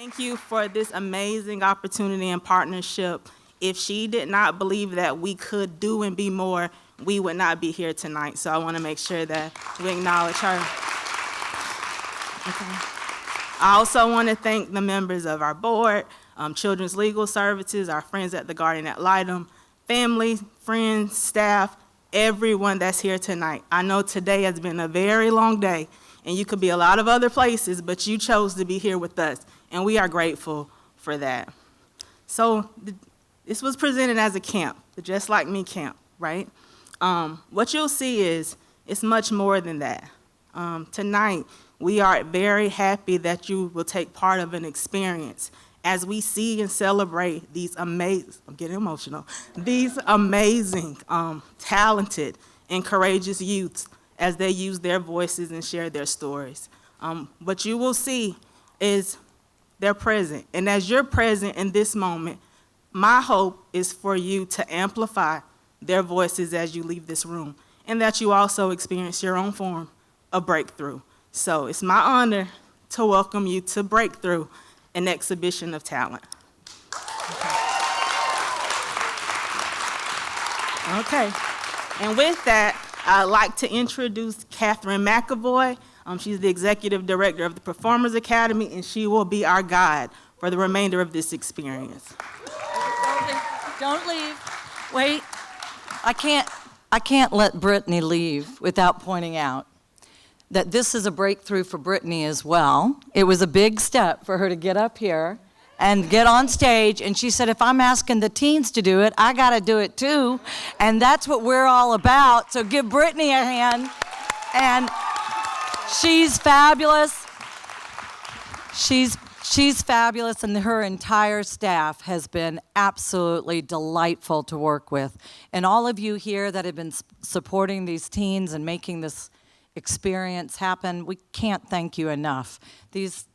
Thank you for this amazing opportunity and partnership. If she did not believe that we could do and be more, we would not be here tonight. So I want to make sure that we acknowledge her. Okay. I also want to thank the members of our board, Children's Legal Services, our friends at the Guardian ad litem, family, friends, staff, everyone that's here tonight. I know today has been a very long day, and you could be a lot of other places, but you chose to be here with us, and we are grateful for that. So this was presented as a camp, the Just Like Me camp, right? What you'll see is it's much more than that. Tonight, we are very happy that you will take part of an experience as we see and celebrate these amazing, I'm getting emotional, these amazing, talented, and courageous youths as they use their voices and share their stories. What you will see is they're present. And as you're present in this moment, my hope is for you to amplify their voices as you leave this room, and that you also experience your own form of breakthrough. So it's my honor to welcome you to Breakthrough, an exhibition of talent. Okay. And with that, I'd like to introduce Catherine McAvoy. She's the Executive Director of the Performers Academy, and she will be our guide for the remainder of this experience. Don't leave. Wait. I can't let Brittany leave without pointing out that this is a breakthrough for Brittany as well. It was a big step for her to get up here and get on stage, and she said, if I'm asking the teens to do it, I gotta do it too, and that's what we're all about, so give Brittany a hand. And she's fabulous. She's fabulous, and her entire staff has been absolutely delightful to work with. And all of you here that have been supporting these teens and making this experience happen, we can't thank you enough. These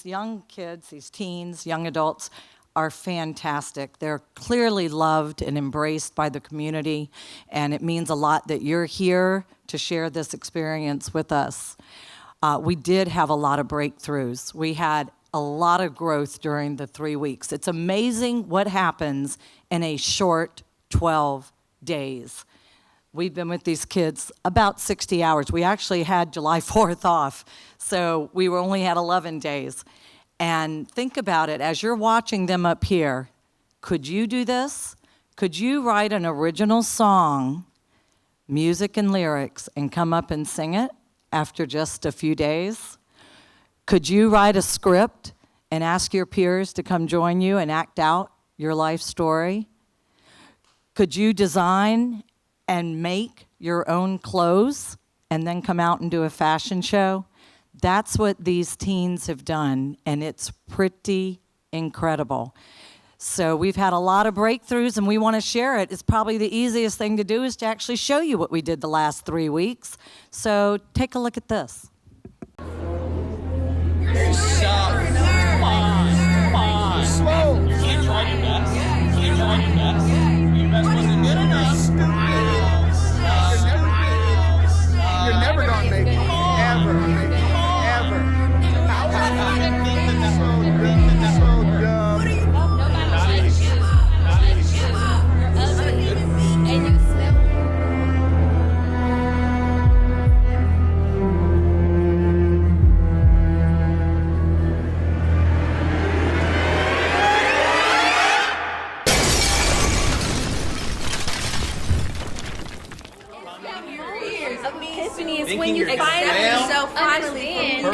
young kids, these teens, young adults, are fantastic. They're clearly loved and embraced by the community, and it means a lot that you're here to share this experience with us. We did have a lot of breakthroughs. We had a lot of growth during the 3 weeks. It's amazing what happens in a short 12 days. We've been with these kids about 60 hours. We actually had July 4th off, so we only had 11 days. And think about it, as you're watching them up here, could you do this? Could you write an original song, music and lyrics, and come up and sing it after just a few days? Could you write a script and ask your peers to come join you and act out your life story? Could you design and make your own clothes and then come out and do a fashion show? That's what these teens have done, and it's pretty incredible. So we've had a lot of breakthroughs, and we want to share it. It's probably the easiest thing to do is to actually show you what we did the last 3 weeks. So take a look at this. Come on. Slow. You tried your best. You tried your best. Your best wasn't good enough. You're never gonna make it. Ever. Ever. Epiphany is when you find yourself finally I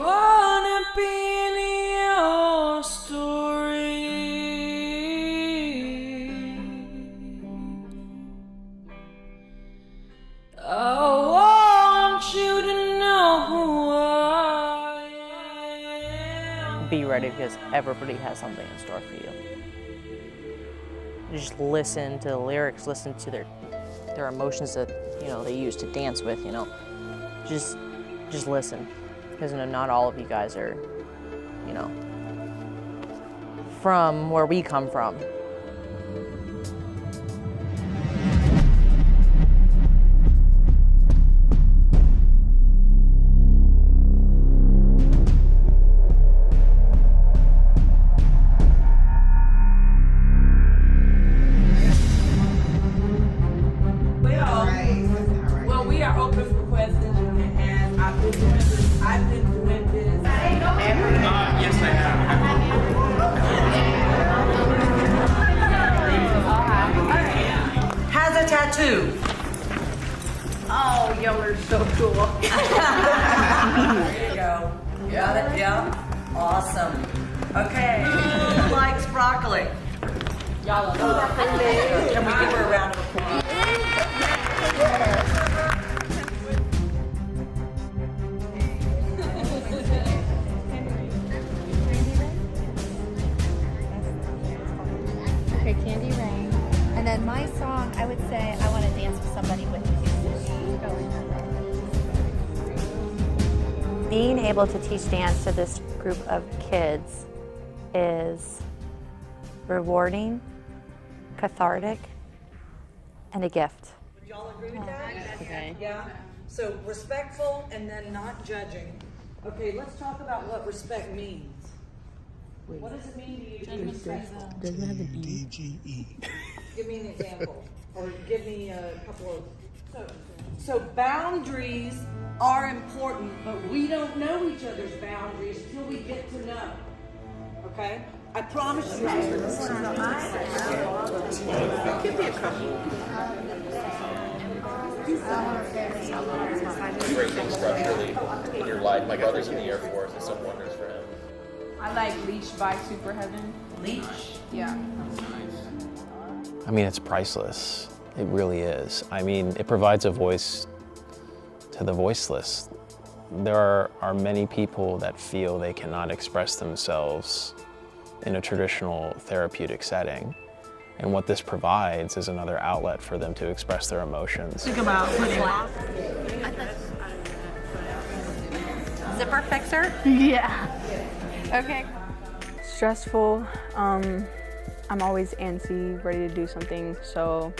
wanna be in your story. I want you to know who I am. Be ready because everybody has something in store for you. Just listen to the lyrics, listen to their emotions that they use to dance with. Just listen, because not all of you guys are from where we come from. Awesome. Okay. Who likes broccoli? Y'all love broccoli. Can we give her a round of applause? Okay, Candy Rain. And then my song, I would say I want to dance with somebody with you. Being able to teach dance to this group of kids is rewarding, cathartic, and a gift. Would y'all agree with that? Okay. Yeah? So respectful and then not judging. Okay, let's talk about what respect means. What does it mean to you to be respectful? Doesn't have an E. Give me an example, or give me a couple of... So boundaries are important, but we don't know each other's boundaries until we get to know. Okay? I promise you. Give me a couple. Great things structurally in your life. My brother's in the Air Force. It's some wonders for him. I like Leash by Super Heaven. Leash? Yeah. I mean, it's priceless. It really is. I mean, it provides a voice to the voiceless. There are many people that feel they cannot express themselves in a traditional therapeutic setting. And what this provides is another outlet for them to express their emotions. Think about putting Zipper fixer? Yeah. Okay. Stressful. I'm always antsy, ready to do something. So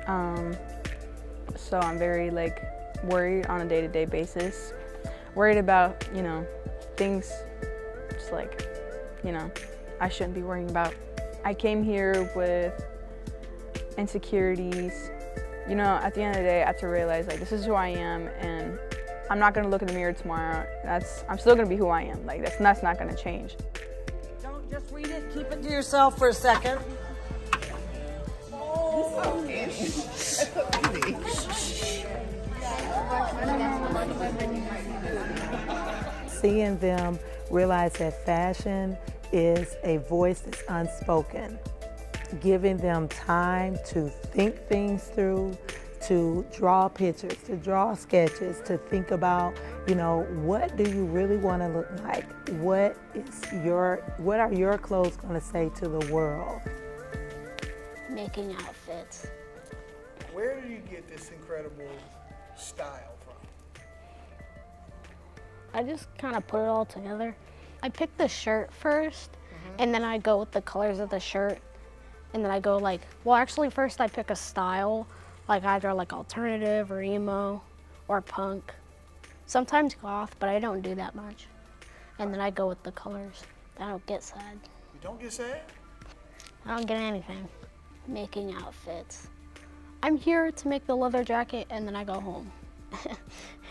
I'm very worried on a day-to-day basis. Worried about, things just I shouldn't be worrying about. I came here with insecurities. At the end of the day, I have to realize this is who I am, and I'm not gonna look in the mirror tomorrow. I'm still gonna be who I am. That's not gonna change. Don't just read it, keep it to yourself for a second. Seeing them realize that fashion is a voice that's unspoken, giving them time to think things through, to draw pictures, to draw sketches, to think about, what do you really want to look like? What are your clothes going to say to the world? Making outfits. Where do you get this incredible style from? I just kind of put it all together. I pick the shirt first, and then I go with the colors of the shirt, and then I go actually first I pick a style, either alternative or emo or punk. Sometimes goth, but I don't do that much. And then I go with the colors. I don't get sad. You don't get sad? I don't get anything. Making outfits. I'm here to make the leather jacket, and then I go home.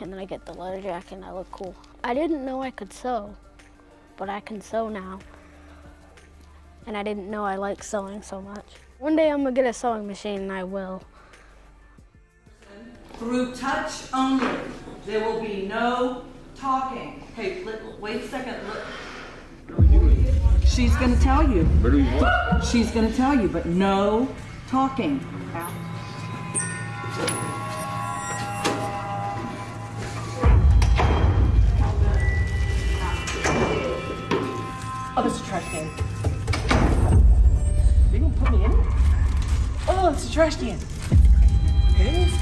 And then I get the leather jacket and I look cool. I didn't know I could sew, but I can sew now. And I didn't know I liked sewing so much. One day I'm gonna get a sewing machine, and I will. Through touch only. There will be no talking. Hey, wait a second. She's going to tell you. She's going to tell you, but no talking. Oh, that's a trash can. Are you going to put me in it? Oh, it's a trash can. It is.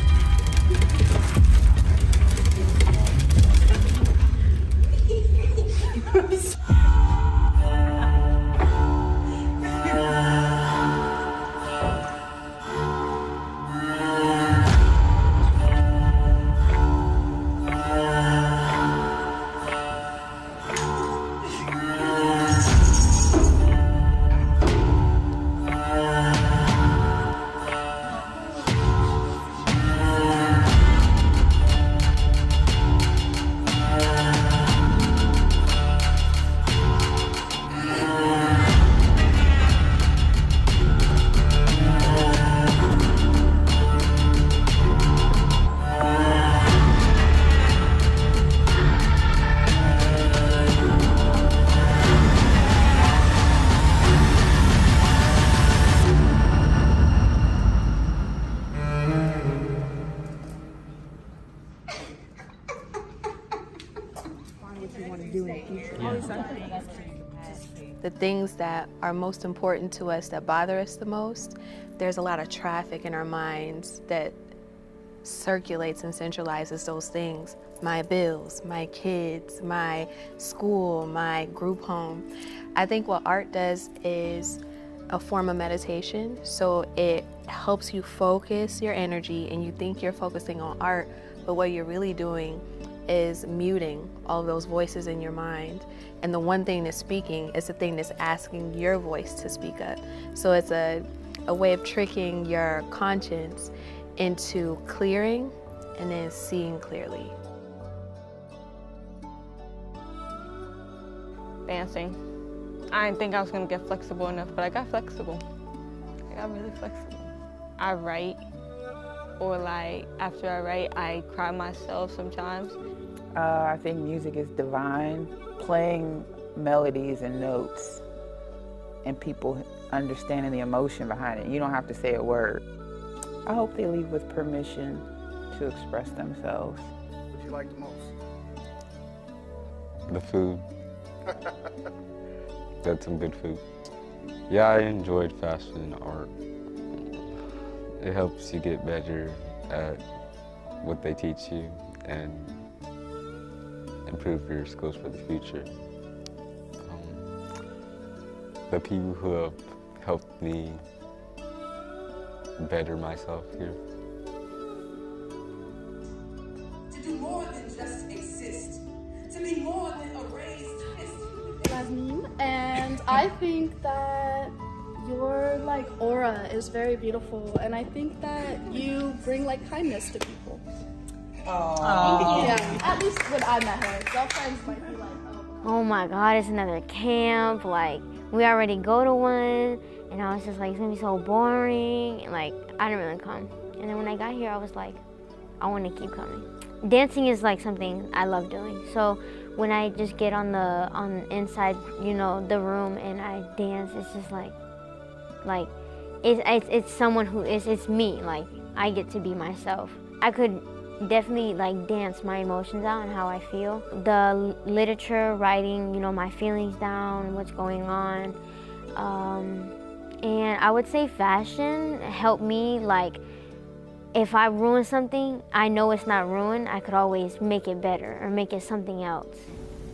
the things that are most important to us, that bother us the most, there's a lot of traffic in our minds that circulates and centralizes those things. My bills, my kids, my school, my group home. I think what art does is a form of meditation, so it helps you focus your energy and you think you're focusing on art, but what you're really doing is muting all of those voices in your mind. And the one thing that's speaking is the thing that's asking your voice to speak up. So it's a way of tricking your conscience into clearing and then seeing clearly. Dancing. I didn't think I was gonna get flexible enough, but I got flexible. I got really flexible. I write, or like after I write, I cry myself sometimes. I think music is divine. Playing melodies and notes and people understanding the emotion behind it. You don't have to say a word. I hope they leave with permission to express themselves. What you like the most? The food. That's some good food. Yeah, I enjoyed fashion and art. It helps you get better at what they teach you and improve your skills for the future. The people who have helped me better myself here. To do more than just exist, to be more than a raised fist. And I think that your like aura is very beautiful, and I think that you bring like kindness to people. Aww. Yeah, at least when I met her. Girlfriends might be like, oh my God, it's another camp. Like, we already go to one, and I was just like, it's gonna be so boring. And like, I didn't really come. And then when I got here, I was like, I want to keep coming. Dancing is like something I love doing. So when I just get on inside, you know, the room and I dance, it's just like it's someone who it's me. Like, I get to be myself. I could definitely like dance my emotions out and how I feel. The literature, writing, you know, my feelings down, what's going on. And I would say fashion helped me, like, if I ruin something, I know it's not ruined. I could always make it better or make it something else.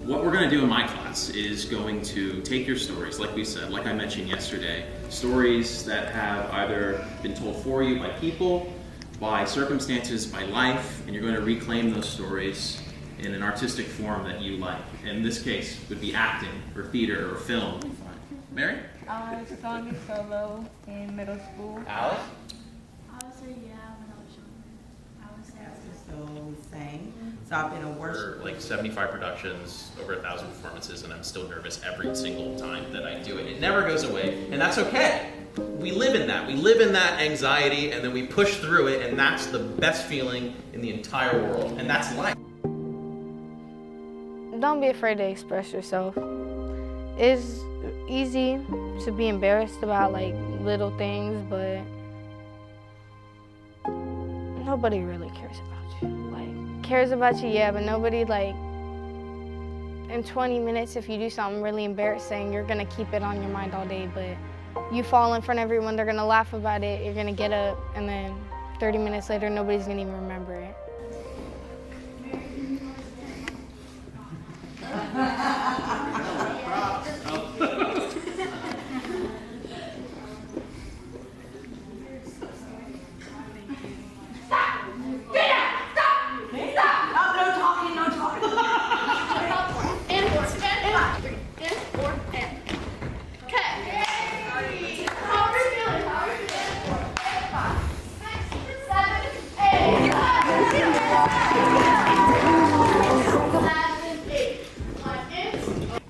What we're going to do in my class is going to take your stories, like we said, like I mentioned yesterday, stories that have either been told for you by people, by circumstances, by life, and you're going to reclaim those stories in an artistic form that you like. In this case, would be acting, or theater, or film. Mary? I sung solo in middle school. Alex? I would say yeah, when I was younger. I would say so same. So I've been a worship. Like 75 productions, over 1,000 performances, and I'm still nervous every single time that I do it. It never goes away, and that's okay. We live in that. We live in that anxiety, and then we push through it, and that's the best feeling in the entire world, and that's life. Don't be afraid to express yourself. It's easy to be embarrassed about like little things, but nobody really cares about you. Like, cares about you, yeah, but nobody, like, in 20 minutes, if you do something really embarrassing, you're gonna keep it on your mind all day, but you fall in front of everyone, they're gonna laugh about it, you're gonna get up, and then 30 minutes later, nobody's gonna even remember it.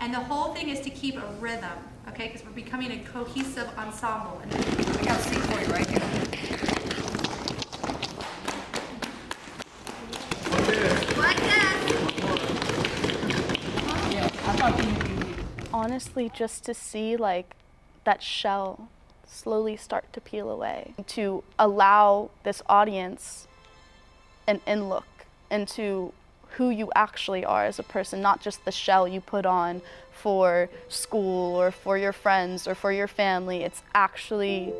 And the whole thing is to keep a rhythm, okay? Because we're becoming a cohesive ensemble. And I got to sing for you right here. Honestly, just to see like that shell slowly start to peel away, to allow this audience an in-look into who you actually are as a person, not just the shell you put on for school or for your friends or for your family. It's actually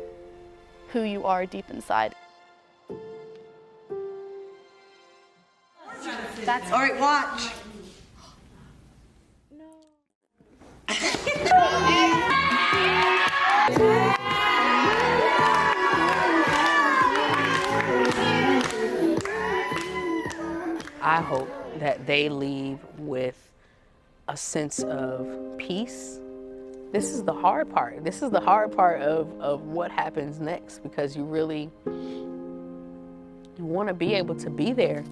who you are deep inside. That's all right, watch. I hope that they leave with a sense of peace. This is the hard part. This is the hard part of what happens next, because you really want to be able to be there.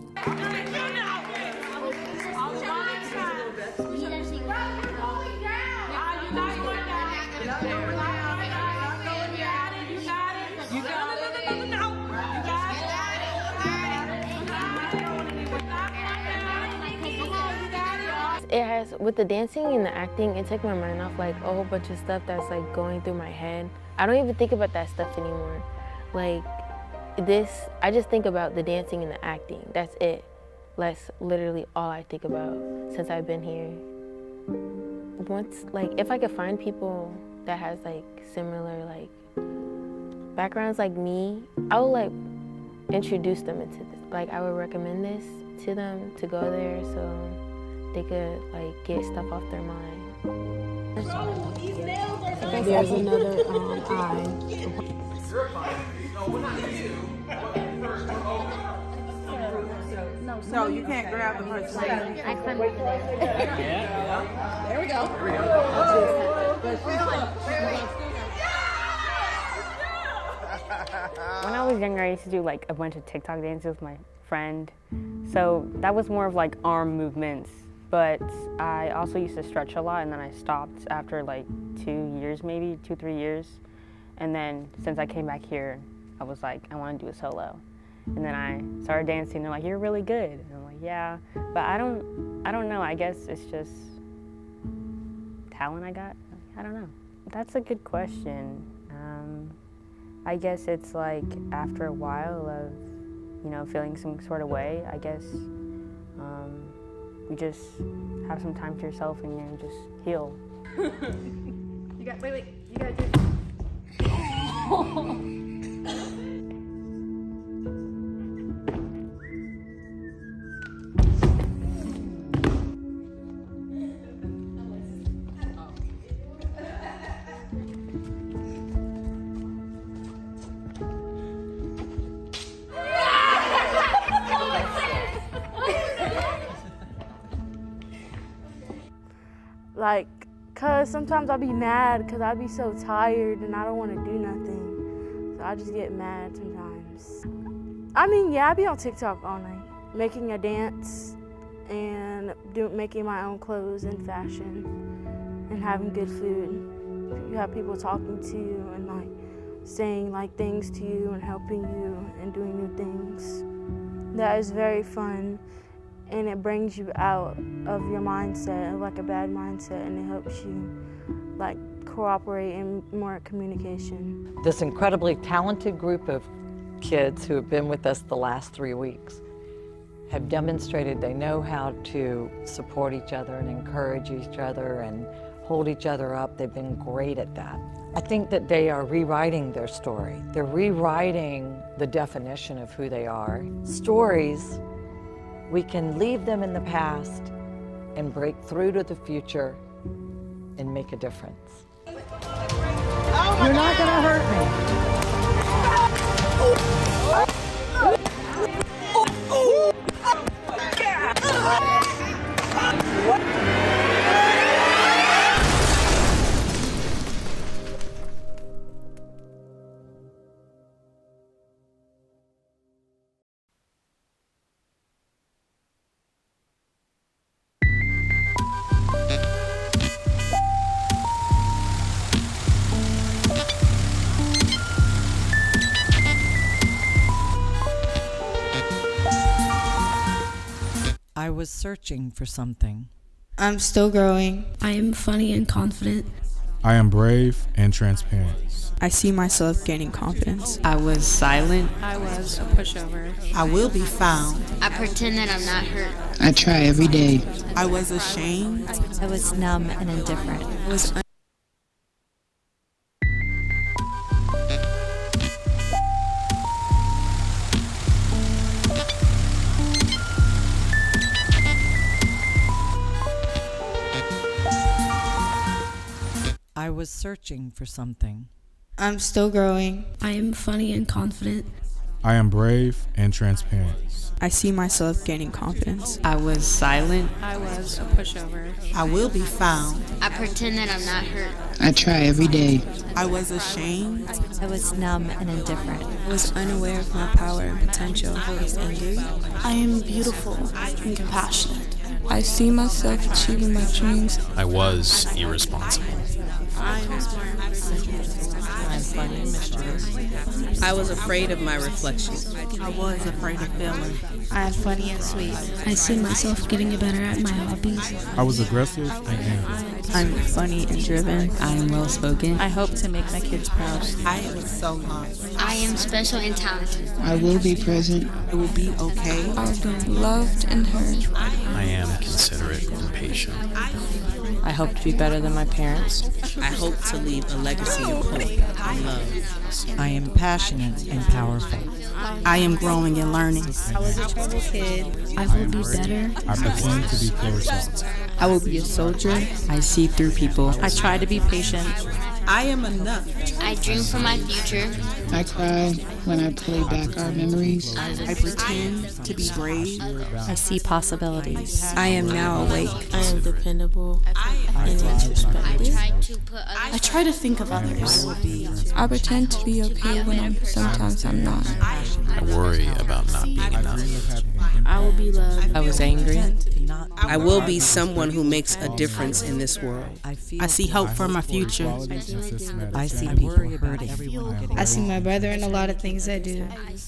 It has, with the dancing and the acting, it took my mind off like a whole bunch of stuff that's like going through my head. I don't even think about that stuff anymore. Like this, I just think about the dancing and the acting. That's it. That's literally all I think about since I've been here. Once, like, if I could find people that has like similar like backgrounds like me, I would like introduce them into this. Like I would recommend this to them to go there so they could like get stuff off their mind. There's another eye. No, we're not you. First, we're over. No, you can't grab the person. I climbed over there. Yeah. There we go. Here we go. When I was younger, I used to do like a bunch of TikTok dances with my friend. So that was more of like arm movements. But I also used to stretch a lot, and then I stopped after like 2 years, maybe 2-3 years. And then since I came back here, I was like, I want to do a solo. And then I started dancing. They're like, you're really good. And I'm like, yeah. But I don't know. I guess it's just talent I got. I don't know. That's a good question. I guess it's like after a while of, you know, feeling some sort of way, I guess you just have some time to yourself and you just heal. You got, wait, you gotta do Like, cause sometimes I'll be mad cause I'll be so tired and I don't want to do nothing. So I just get mad sometimes. I mean, yeah, I be on TikTok all night, making a dance and making my own clothes and fashion and having good food. You have people talking to you and like saying like things to you and helping you and doing new things. That is very fun. And it brings you out of your mindset, of like a bad mindset, and it helps you like cooperate and more communication. This incredibly talented group of kids who have been with us the last 3 weeks have demonstrated they know how to support each other and encourage each other and hold each other up. They've been great at that. I think that they are rewriting their story. They're rewriting the definition of who they are. Stories, we can leave them in the past and break through to the future and make a difference. You're not gonna hurt I was searching for something. I'm still growing. I am funny and confident. I am brave and transparent. I see myself gaining confidence. I was silent. I was a pushover. I will be found. I pretend that I'm not hurt. I try every day. I was ashamed. I was numb and indifferent. I was I was searching for something. I'm still growing. I am funny and confident. I am brave and transparent. I see myself gaining confidence. I was silent. I was a pushover. I will be found. I pretend that I'm not hurt. I try every day. I was ashamed. I was numb and indifferent. I was unaware of my power and potential. I was angry. I am beautiful and compassionate. I see myself achieving my dreams. I was irresponsible. I am smart. I'm funny and mischievous. I was afraid of my reflection. I was afraid of failing. I am funny and sweet. I see myself getting better at my hobbies. I was aggressive and angry. I'm funny and driven. I am well spoken. I hope to make my kids proud. I am so lost. I am special and talented. I will be present. I will be okay. I've been loved and heard. I am considerate and patient. I hope to be better than my parents. I hope to leave a legacy of hope and love. I am passionate and powerful. I am growing and learning. I was a troubled kid. I will be better. I pretend to be close. I will be a soldier. I see through people. I try to be patient. I am enough. I dream for my future. I cry when I play back our memories. I pretend to be brave. I see possibilities. I am now awake. I am dependable and introspective. I try to think of others. I pretend to be okay when sometimes I'm not. I worry about not being enough. I will be loved. I was angry. I will be someone who makes a difference in this world. I see hope for my future. I see people hurting. I see my brother in a lot of things I do.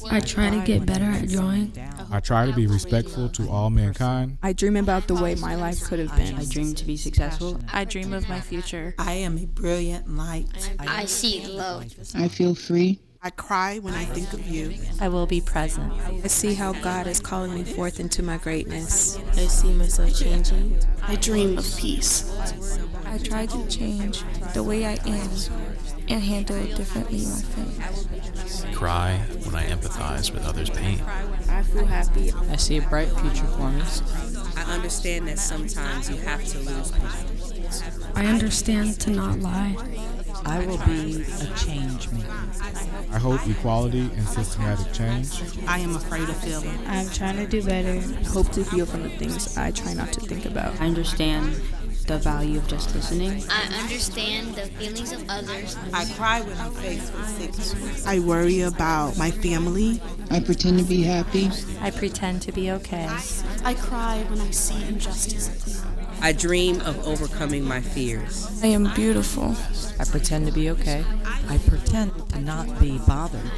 I try to get better at drawing. I try to be respectful to all mankind. I dream about the way my life could have been. I dream to be successful. I dream of my future. I am a brilliant light. I see love. I feel free. I cry when I think of you. I will be present. I see how God is calling me forth into my greatness. I see myself changing. I dream of peace. I try to change the way I am and handle differently my faith. I cry when I empathize with others' pain. I feel happy. I see a bright future for me. I understand that sometimes you have to lose people. I understand to not lie. I will be a change maker. I hope equality and systematic change. I am afraid of failing. I'm trying to do better. I hope to heal from the things I try not to think about. I understand the value of just listening. I understand the feelings of others. I cry when I'm faced with sickness. I worry about my family. I pretend to be happy. I pretend to be okay. I cry when I see injustice. I dream of overcoming my fears. I am beautiful. I pretend to be okay. I pretend to not be bothered.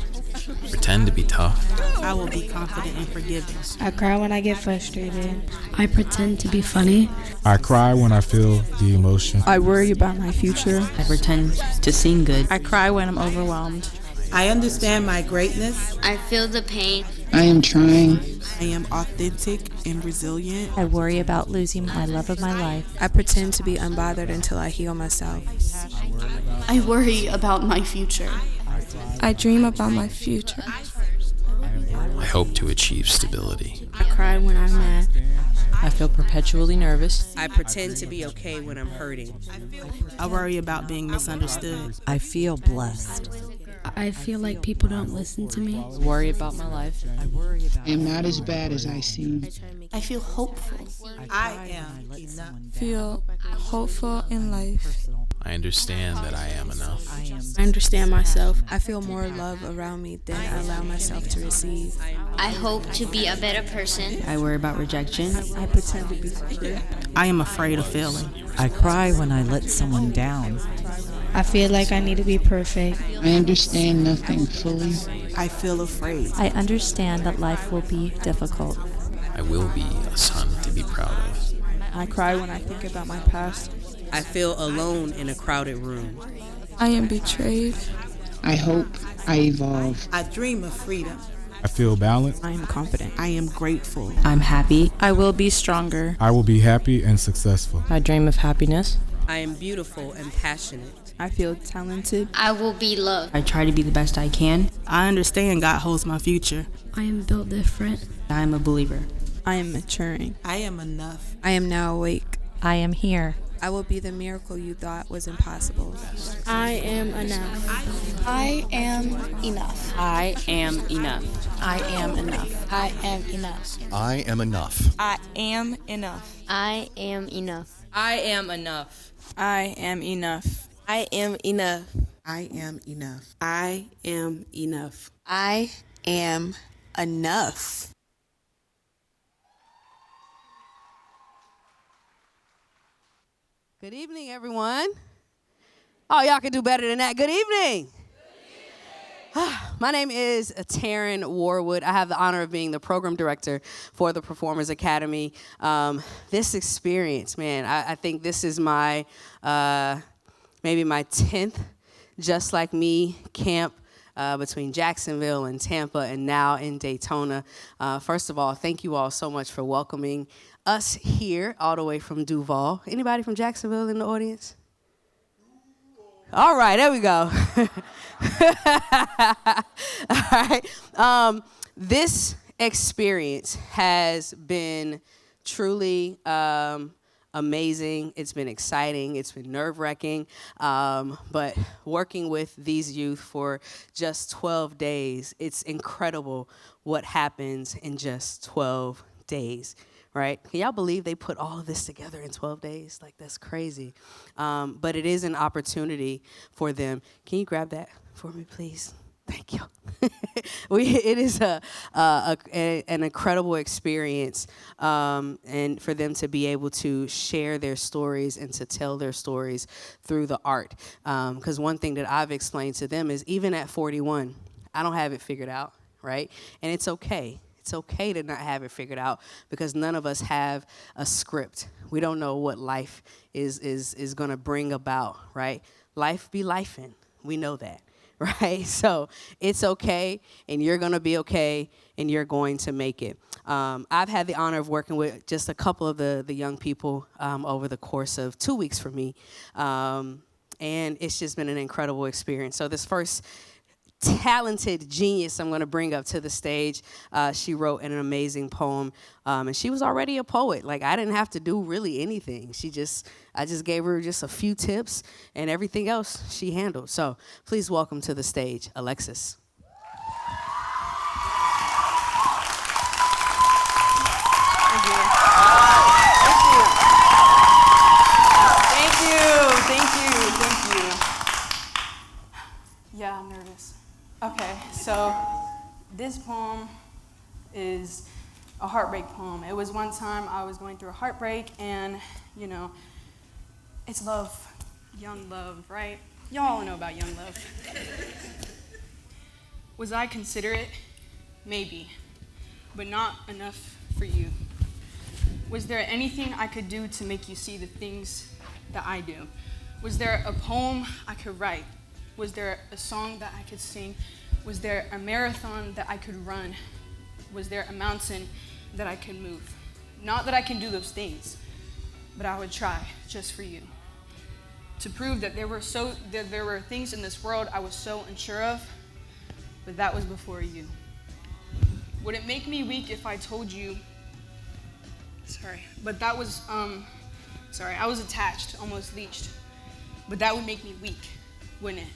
Pretend to be tough. I will be confident and forgiving. I cry when I get frustrated. I pretend to be funny. I cry when I feel the emotion. I worry about my future. I pretend to sing good. I cry when I'm overwhelmed. I understand my greatness. I feel the pain. I am trying. I am authentic and resilient. I worry about losing my love of my life. I pretend to be unbothered until I heal myself. I worry about my future. I dream about my future. I hope to achieve stability. I cry when I'm mad. I feel perpetually nervous. I pretend to be okay when I'm hurting. I worry about being misunderstood. I feel blessed. I feel like people don't listen to me. Worry about my life. I am not as bad as I seem. I feel hopeful. I am enough. Feel hopeful in life. I understand that I am enough. I understand myself. I feel more love around me than I allow myself to receive. I hope to be a better person. I worry about rejection. I pretend to be secure. I am afraid of failing. I cry when I let someone down. I feel like I need to be perfect. I understand nothing fully. I feel afraid. I understand that life will be difficult. I will be a son to be proud of. I cry when I think about my past. I feel alone in a crowded room. I am betrayed. I hope I evolve. I dream of freedom. I feel balanced. I am confident. I am grateful. I'm happy. I will be stronger. I will be happy and successful. I dream of happiness. I am beautiful and passionate. I feel talented. I will be loved. I try to be the best I can. I understand God holds my future. I am built different. I am a believer. I am maturing. I am enough. I am now awake. I am here. I will be the miracle you thought was impossible. I am enough. I am enough. I am enough. I am enough. I am enough. I am enough. I am enough. I am enough. I am enough. I am enough. I am enough. I am enough. I am enough. I am enough. Good evening, everyone. Oh, y'all can do better than that. Good evening. My name is Taryn Warwood. I have the honor of being the program director for the Performers Academy. This experience, man, I think this is my, maybe my 10th Just Like Me camp between Jacksonville and Tampa and now in Daytona. First of all, thank you all so much for welcoming us here all the way from Duval. Anybody from Jacksonville in the audience? All right, there we go. All right. This experience has been truly amazing. It's been exciting. It's been nerve-wracking. But working with these youth for just 12 days, it's incredible what happens in just 12 days. Right? Can y'all believe they put all of this together in 12 days? Like, that's crazy. But it is an opportunity for them. Can you grab that for me, please? Thank you. It is an incredible experience, and for them to be able to share their stories and to tell their stories through the art. Because one thing that I've explained to them is even at 41, I don't have it figured out, right? And it's okay. It's okay to not have it figured out because none of us have a script. We don't know what life is going to bring about, right? Life be lifing. We know that, right? So it's okay, and you're going to be okay, and you're going to make it. I've had the honor of working with just a couple of the young people over the course of 2 weeks for me, and it's just been an incredible experience. So this first talented genius I'm going to bring up to the stage. She wrote an amazing poem, and she was already a poet. Like, I didn't have to do really anything. I just gave her just a few tips, and everything else she handled. So please welcome to the stage, Alexis. Thank you. Yeah, I'm nervous. Okay, so this poem is a heartbreak poem. It was one time I was going through a heartbreak, and, you know, it's love, young love, right? Y'all know about young love. Was I considerate? Maybe, but not enough for you. Was there anything I could do to make you see the things that I do? Was there a poem I could write? Was there a song that I could sing? Was there a marathon that I could run? Was there a mountain that I could move? Not that I can do those things, but I would try just for you. To prove that there were things in this world I was so unsure of, but that was before you. Would it make me weak if I told you, I was attached, almost leached, but that would make me weak, wouldn't it?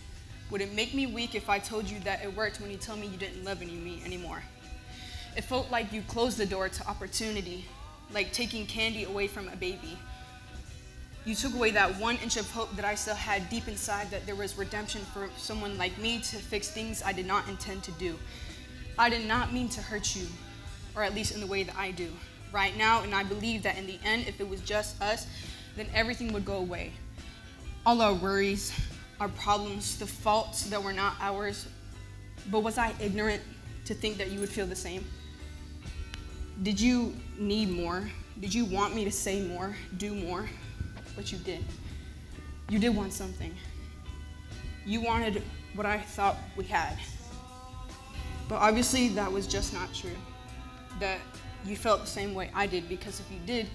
Would it make me weak if I told you that it worked when you told me you didn't love me anymore? It felt like you closed the door to opportunity, like taking candy away from a baby. You took away that 1 inch of hope that I still had deep inside, that there was redemption for someone like me to fix things I did not intend to do. I did not mean to hurt you, or at least in the way that I do right now, and I believe that in the end, if it was just us, then everything would go away. All our worries, our problems, the faults that were not ours. But was I ignorant to think that you would feel the same? Did you need more? Did you want me to say more, do more? But you did. You did want something. You wanted what I thought we had. But obviously that was just not true. That you felt the same way I did, because if you did,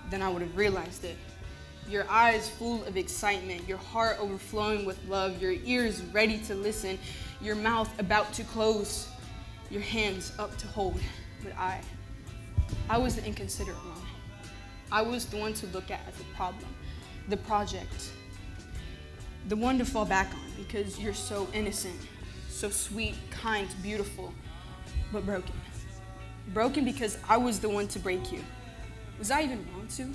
then I would have realized it. Your eyes full of excitement, your heart overflowing with love, your ears ready to listen, your mouth about to close, your hands up to hold. But I was the inconsiderate one. I was the one to look at as a problem, the project, the one to fall back on because you're so innocent, so sweet, kind, beautiful, but broken. Broken because I was the one to break you. Was I even wrong to?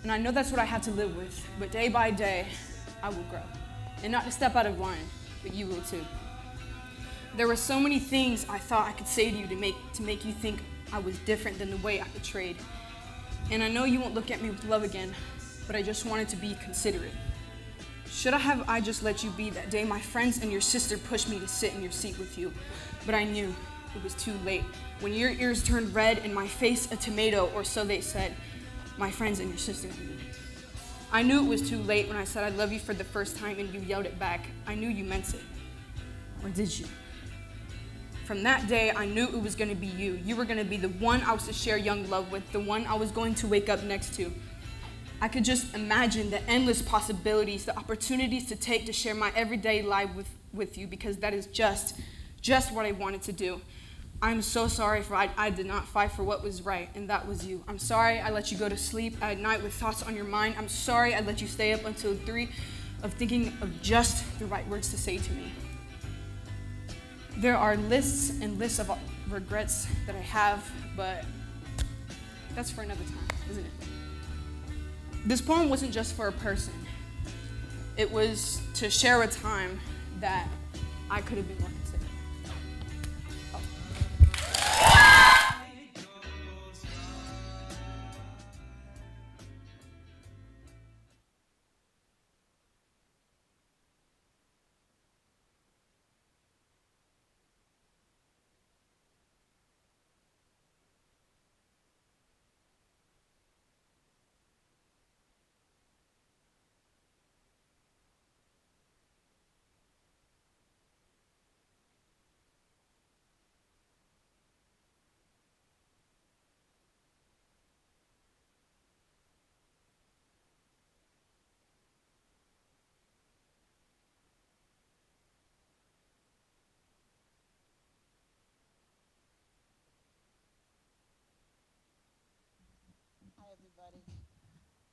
And I know that's what I had to live with, but day by day, I will grow. And not to step out of line, but you will too. There were so many things I thought I could say to you to make you think I was different than the way I portrayed. And I know you won't look at me with love again, but I just wanted to be considerate. Should I just let you be that day my friends and your sister pushed me to sit in your seat with you? But I knew it was too late. When your ears turned red and my face a tomato, or so they said, my friends and your sister and me. I knew it was too late when I said I love you for the first time and you yelled it back. I knew you meant it. Or did you? From that day, I knew it was gonna be you. You were gonna be the one I was to share young love with, the one I was going to wake up next to. I could just imagine the endless possibilities, the opportunities to take to share my everyday life with you, because that is just what I wanted to do. I'm so sorry for I did not fight for what was right, and that was you. I'm sorry I let you go to sleep at night with thoughts on your mind. I'm sorry I let you stay up until 3 of thinking of just the right words to say to me. There are lists and lists of regrets that I have, but that's for another time, isn't it? This poem wasn't just for a person. It was to share a time that I could have been more considerate.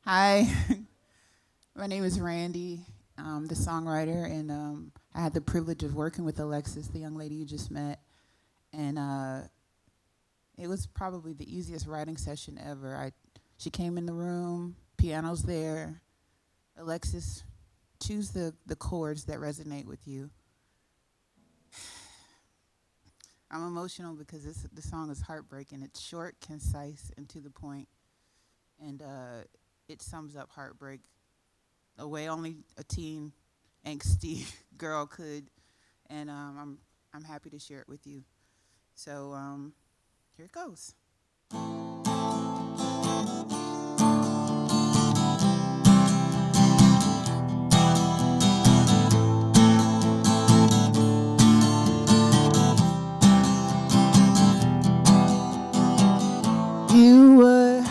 Hi, my name is Randy. I'm the songwriter, and I had the privilege of working with Alexis, the young lady you just met. And it was probably the easiest writing session ever. She came in the room, piano's there. Alexis, choose the chords that resonate with you. I'm emotional because the song is heartbreaking. It's short, concise, and to the point. And it sums up heartbreak a way only a teen, angsty girl could. And I'm happy to share it with you. So here it goes. You were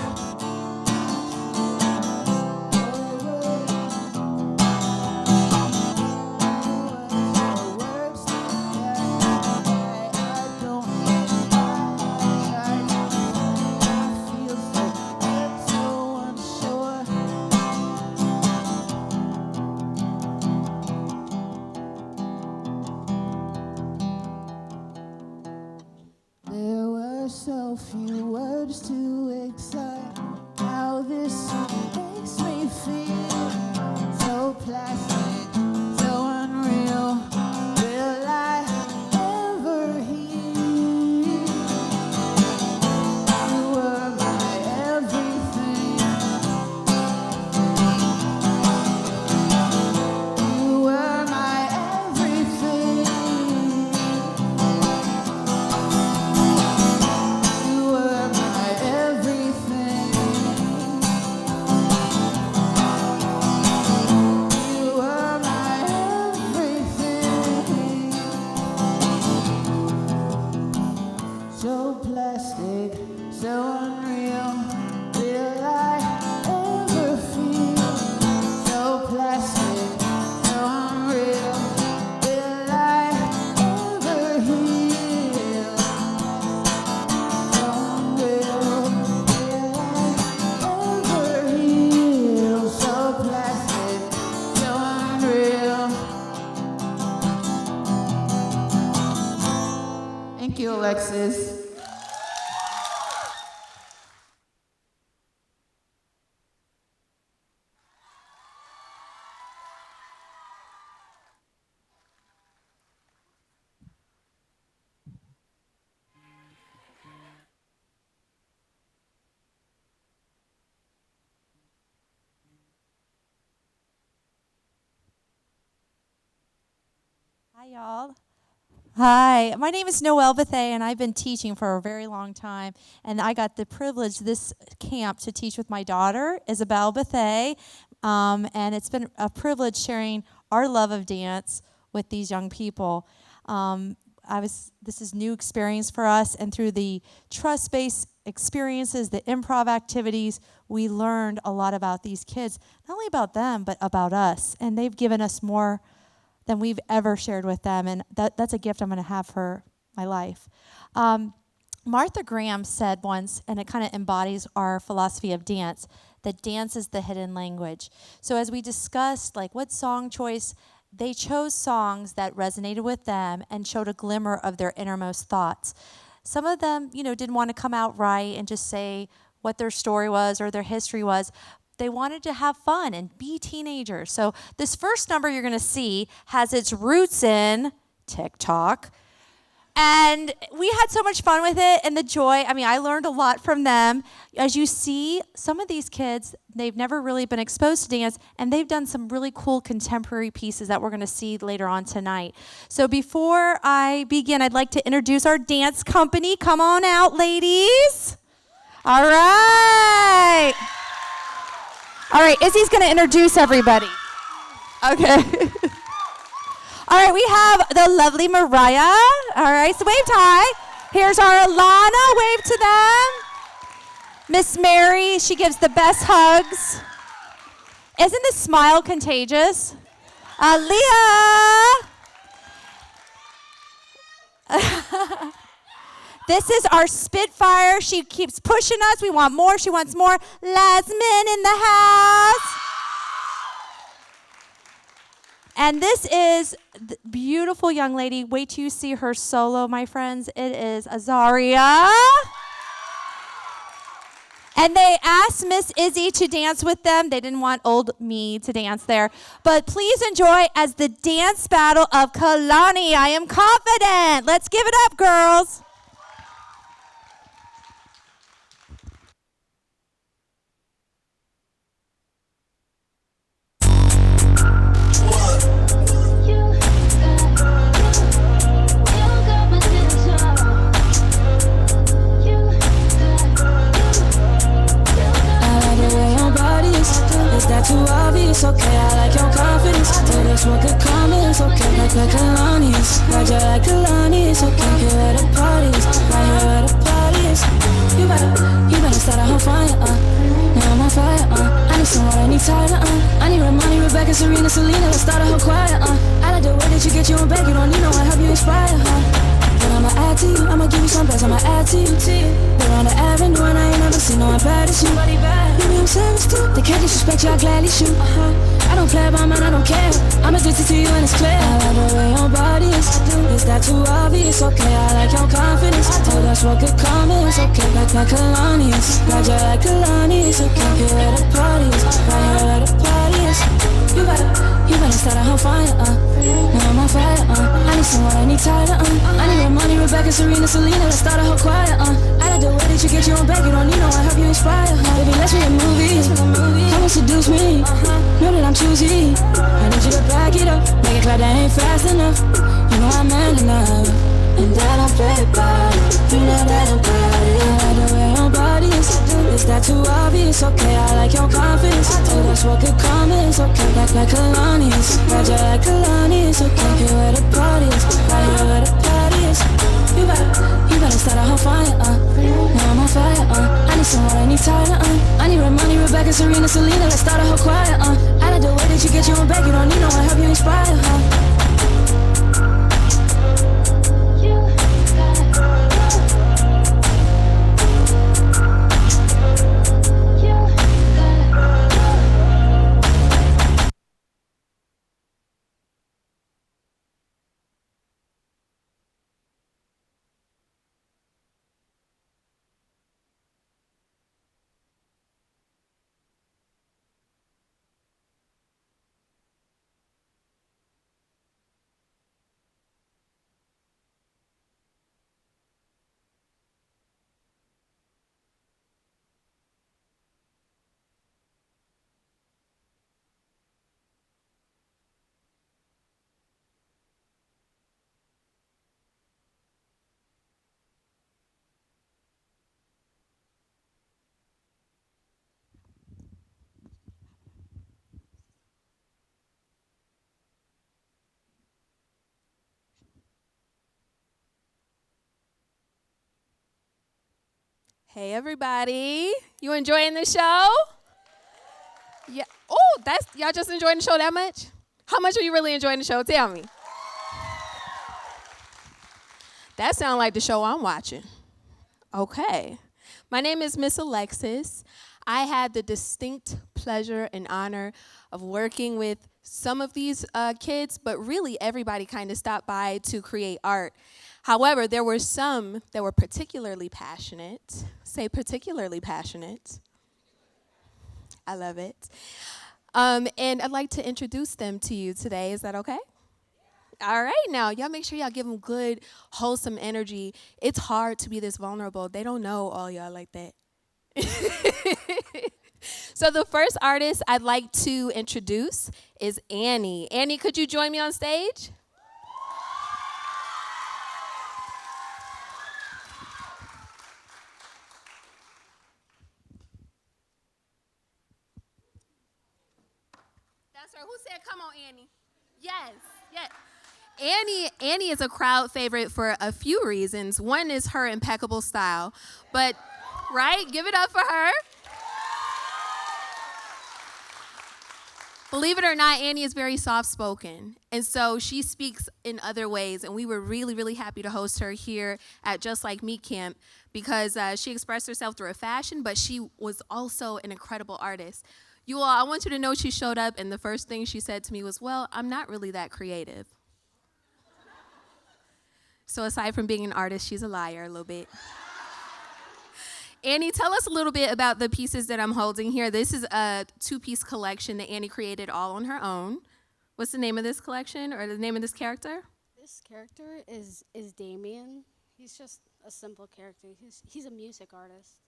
so few words to excite how this makes me feel. So plastic, so unreal. Will I ever heal? You were my everything. You were my everything. You were my everything. Alexis. Hi, y'all. Hi, my name is Noelle Bethay, and I've been teaching for a very long time. And I got the privilege this camp to teach with my daughter, Isabel Bethay. And it's been a privilege sharing our love of dance with these young people. This is new experience for us, and through the trust-based experiences, the improv activities, we learned a lot about these kids, not only about them, but about us. And they've given us more than we've ever shared with them, and that's a gift I'm going to have for my life. Martha Graham said once, and it kind of embodies our philosophy of dance, that dance is the hidden language. So as we discussed, like what song choice, they chose songs that resonated with them and showed a glimmer of their innermost thoughts. Some of them, didn't want to come out right and just say what their story was or their history was. They wanted to have fun and be teenagers. So this first number you're going to see has its roots in TikTok. And we had so much fun with it and the joy. I learned a lot from them. As you see, some of these kids, they've never really been exposed to dance, and they've done some really cool contemporary pieces that we're going to see later on tonight. So before I begin, I'd like to introduce our dance company. Come on out, ladies. All right. All right, Izzy's going to introduce everybody. Okay. All right, we have the lovely Mariah. All right, so wave high. Here's our Alana. Wave to them. Miss Mary, she gives the best hugs. Isn't the smile contagious? Leah. This is our Spitfire. She keeps pushing us. We want more. She wants more. Lasmin in the house. And this is the beautiful young lady. Wait till you see her solo, my friends. It is Azaria. And they asked Miss Izzy to dance with them. They didn't want old me to dance there. But please enjoy as the dance battle of Kalani. I am confident. Let's give it up, girls. Is that too obvious? Okay, I like your confidence. Tell us what could come is okay. Like Kalani's, Roger like Kalani's. Okay, here at the parties, right here at the parties. You better start a whole fire, now I'm on fire, I need some water, I need Tyler, I need Ramani, Rebecca, Serena, Selena. Let's start a whole choir, I like the way that you get your own bag. You don't need no one, help you inspire, But I'ma add to you, I'ma give you some best, I'ma add to you. We're on the avenue and I ain't never seen no one bad as you. Maybe I'm savage too, they can't disrespect you, I gladly shoot. I don't play about mine, I don't care. I'm addicted to you and it's clear. I like the way your body is that too obvious? Okay, I like your confidence. Tell us what could come is okay. Like Kalani's, Roger like Kalani's. Okay, here at the parties, right here at the parties. You better start a whole fire, now I'm on fire, I need someone, I need Tyler, I need Ramani, Rebecca, Serena, Selena. Let's start a whole choir, I like the way that you get your own bag. You don't need no one, help you inspire, Baby, let's make a movie. Come and seduce me, know that I'm choosy. I need you to back it up, make it clear that ain't fast enough. You know I'm man enough, and that I'm play by. You know that I'm proud. I like the way your body is that too obvious? Okay, I like your confidence. Tell us what could come is okay. Like Kalani's, Roger like Kalani's. Okay, here at the parties, right here at the parties. You better start a whole fire, now I'm on fire, I need someone, I need Tyler, I need Ramani, Rebecca, Serena, Selena. Let's start a whole choir, I like the way that you get your own bag. You don't need no one, help you inspire, Hey everybody, you enjoying the show? Yeah. Oh, that's y'all just enjoying the show that much? How much are you really enjoying the show? Tell me. That sounds like the show I'm watching. Okay. My name is Miss Alexis. I had the distinct pleasure and honor of working with some of these kids, but really everybody kind of stopped by to create art. However, there were some that were particularly passionate. Say particularly passionate. I love it. And I'd like to introduce them to you today. Is that okay? All right, now, y'all make sure y'all give them good, wholesome energy. It's hard to be this vulnerable. They don't know all y'all like that. So the first artist I'd like to introduce is Annie. Annie, could you join me on stage? That's her. Who said, come on, Annie? Yes, yes. Annie is a crowd favorite for a few reasons. One is her impeccable style, but, right, give it up for her. Believe it or not, Annie is very soft-spoken, and so she speaks in other ways, and we were really, really happy to host her here at Just Like Me Camp because she expressed herself through her fashion, but she was also an incredible artist. You all, I want you to know she showed up, and the first thing she said to me was, well, I'm not really that creative. So aside from being an artist, she's a liar a little bit. Annie, tell us a little bit about the pieces that I'm holding here. This is a two-piece collection that Annie created all on her own. What's the name of this collection or the name of this character? This character is Damien. He's just a simple character. He's a music artist.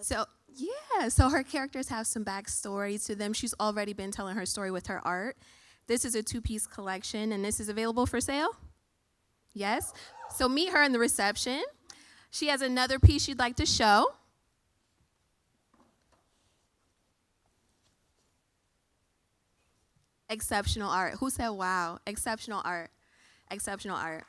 So her characters have some backstory to them. She's already been telling her story with her art. This is a two-piece collection, and this is available for sale? Yes? So meet her in the reception. She has another piece she'd like to show. Exceptional art. Who said wow? Exceptional art. Exceptional art.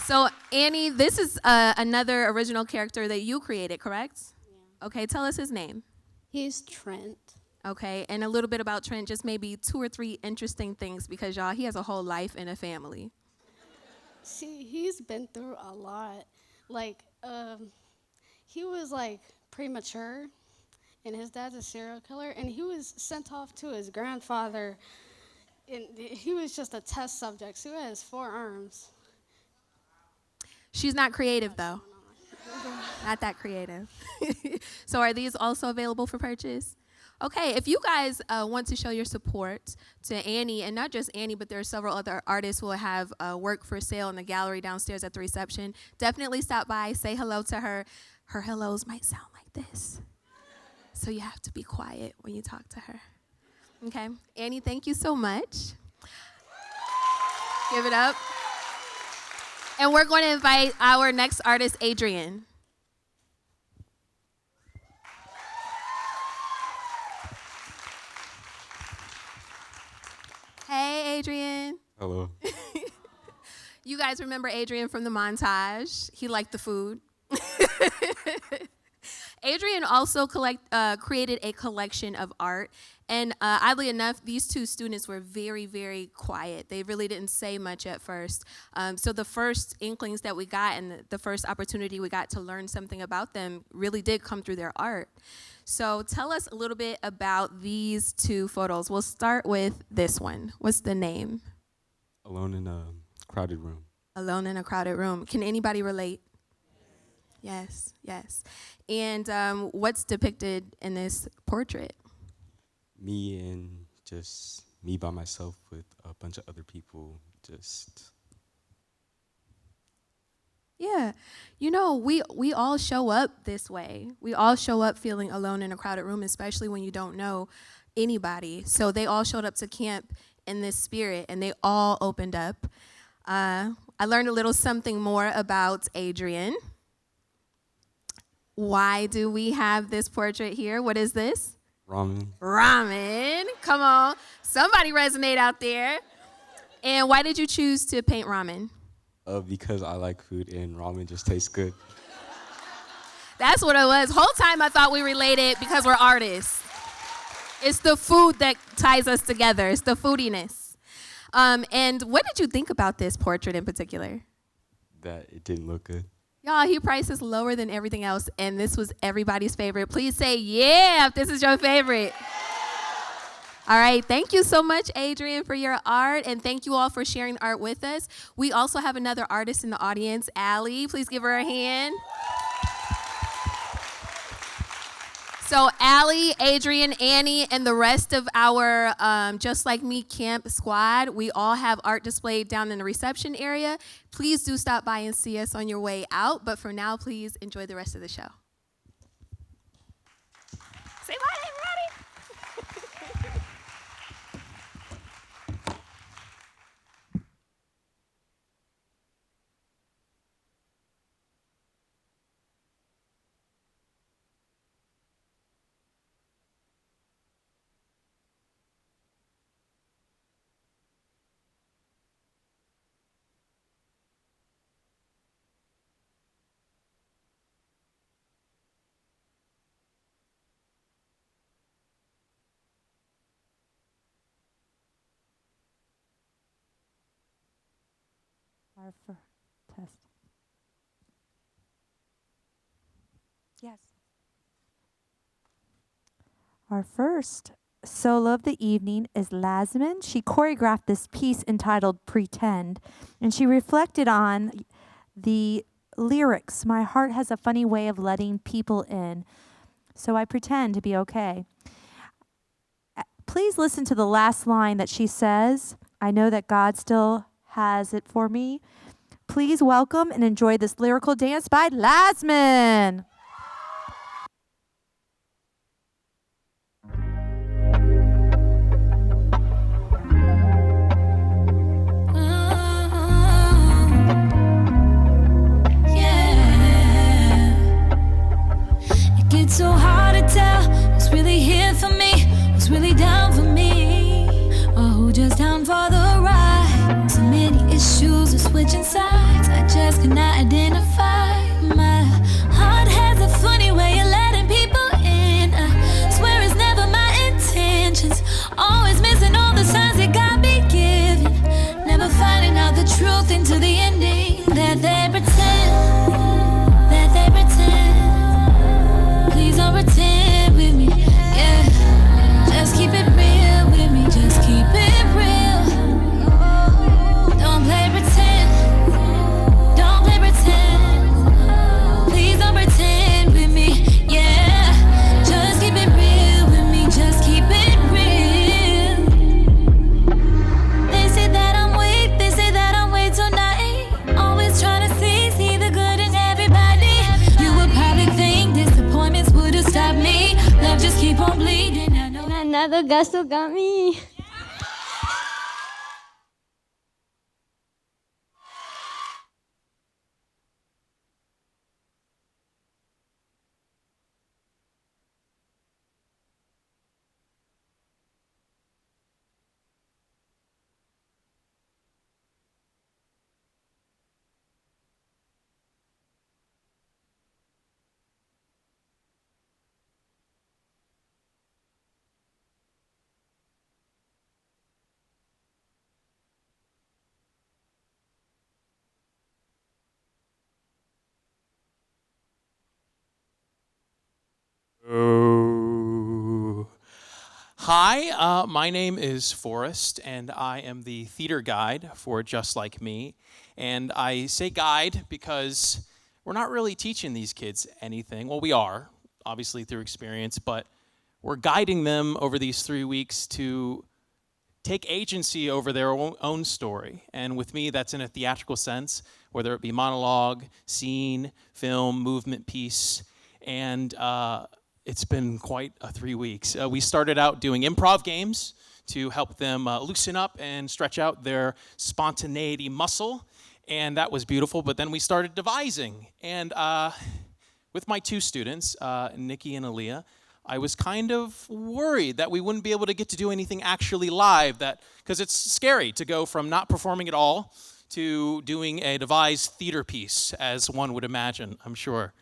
So Annie, this is another original character that you created, correct? Yeah. Okay, tell us his name. He's Trent. Okay, and a little bit about Trent, just maybe 2 or 3 interesting things because y'all, he has a whole life and a family. See, he's been through a lot. Like, he was like premature, and his dad's a serial killer, and he was sent off to his grandfather, and he was just a test subject, so he has 4 arms. She's not creative, though. Not that creative. So are these also available for purchase? Okay, if you guys want to show your support to Annie, and not just Annie, but there are several other artists who will have work for sale in the gallery downstairs at the reception, definitely stop by, say hello to her. Her hellos might sound like this, so you have to be quiet when you talk to her. Okay, Annie, thank you so much. Give it up. And we're going to invite our next artist, Adrian. Hey, Adrian. Hello. You guys remember Adrian from the montage? He liked the food. Adrian also created a collection of art. And oddly enough, these 2 students were very, very quiet. They really didn't say much at first. So the first inklings that we got and the first opportunity we got to learn something about them really did come through their art. So tell us a little bit about these 2 photos. We'll start with this one. What's the name? Alone in a crowded room. Alone in a crowded room. Can anybody relate? Yes, yes. And what's depicted in this portrait? Me and just me by myself with a bunch of other people, just. Yeah, you know, we all show up this way. We all show up feeling alone in a crowded room, especially when you don't know anybody. So they all showed up to camp in this spirit, and they all opened up. I learned a little something more about Adrian. Why do we have this portrait here? What is this? Ramen. Ramen. Come on. Somebody resonate out there. And why did you choose to paint ramen? Because I like food and ramen just tastes good. That's what it was. Whole time I thought we related because we're artists. It's the food that ties us together. It's the foodiness. And what did you think about this portrait in particular? That it didn't look good. Y'all, he prices lower than everything else, and this was everybody's favorite. Please say yeah if this is your favorite. All right, thank you so much, Adrian, for your art, and thank you all for sharing art with us. We also have another artist in the audience, Allie. Please give her a hand. So Allie, Adrian, Annie, and the rest of our Just Like Me camp squad, we all have art displayed down in the reception area. Please do stop by and see us on your way out. But for now, please enjoy the rest of the show. Say bye, everybody. Our test. Yes. Our first solo of the evening is Lasmin. She choreographed this piece entitled Pretend, and she reflected on the lyrics. My heart has a funny way of letting people in, so I pretend to be okay. Please listen to the last line that she says. I know that God still has it for me. Please welcome and enjoy this lyrical dance by Lasmin. It gets so hard to tell who's really here for me, who's really down for me, or who just down for the ride. So many issues of switching sides, I just cannot identify. My heart has a funny way of letting people in. I swear it's never my intentions, always missing all the signs that God be giving, never finding out the truth into the ending that they pretend, that they pretend. Please don't pretend with me, yeah. Just keep it real with me, just keep it real. Don't play pretend, don't play pretend. Please don't pretend with me, yeah. Just keep it real with me, just keep it real. They say that I'm weak, they say that I'm way too naive, always trying to see the good in everybody. You would probably think disappointments would have stopped me. Love just keep on bleeding. I know Another gusto got me. Oh. Hi, my name is Forrest, and I am the theater guide for Just Like Me. And I say guide because we're not really teaching these kids anything. Well, we are, obviously through experience, but we're guiding them over these 3 weeks to take agency over their own story. And with me, that's in a theatrical sense, whether it be monologue, scene, film, movement piece. And it's been quite 3 weeks. We started out doing improv games to help them loosen up and stretch out their spontaneity muscle. And that was beautiful. But then we started devising. And with my two students, Nikki and Aaliyah, I was kind of worried that we wouldn't be able to get to do anything actually live, because it's scary to go from not performing at all to doing a devised theater piece, as one would imagine, I'm sure.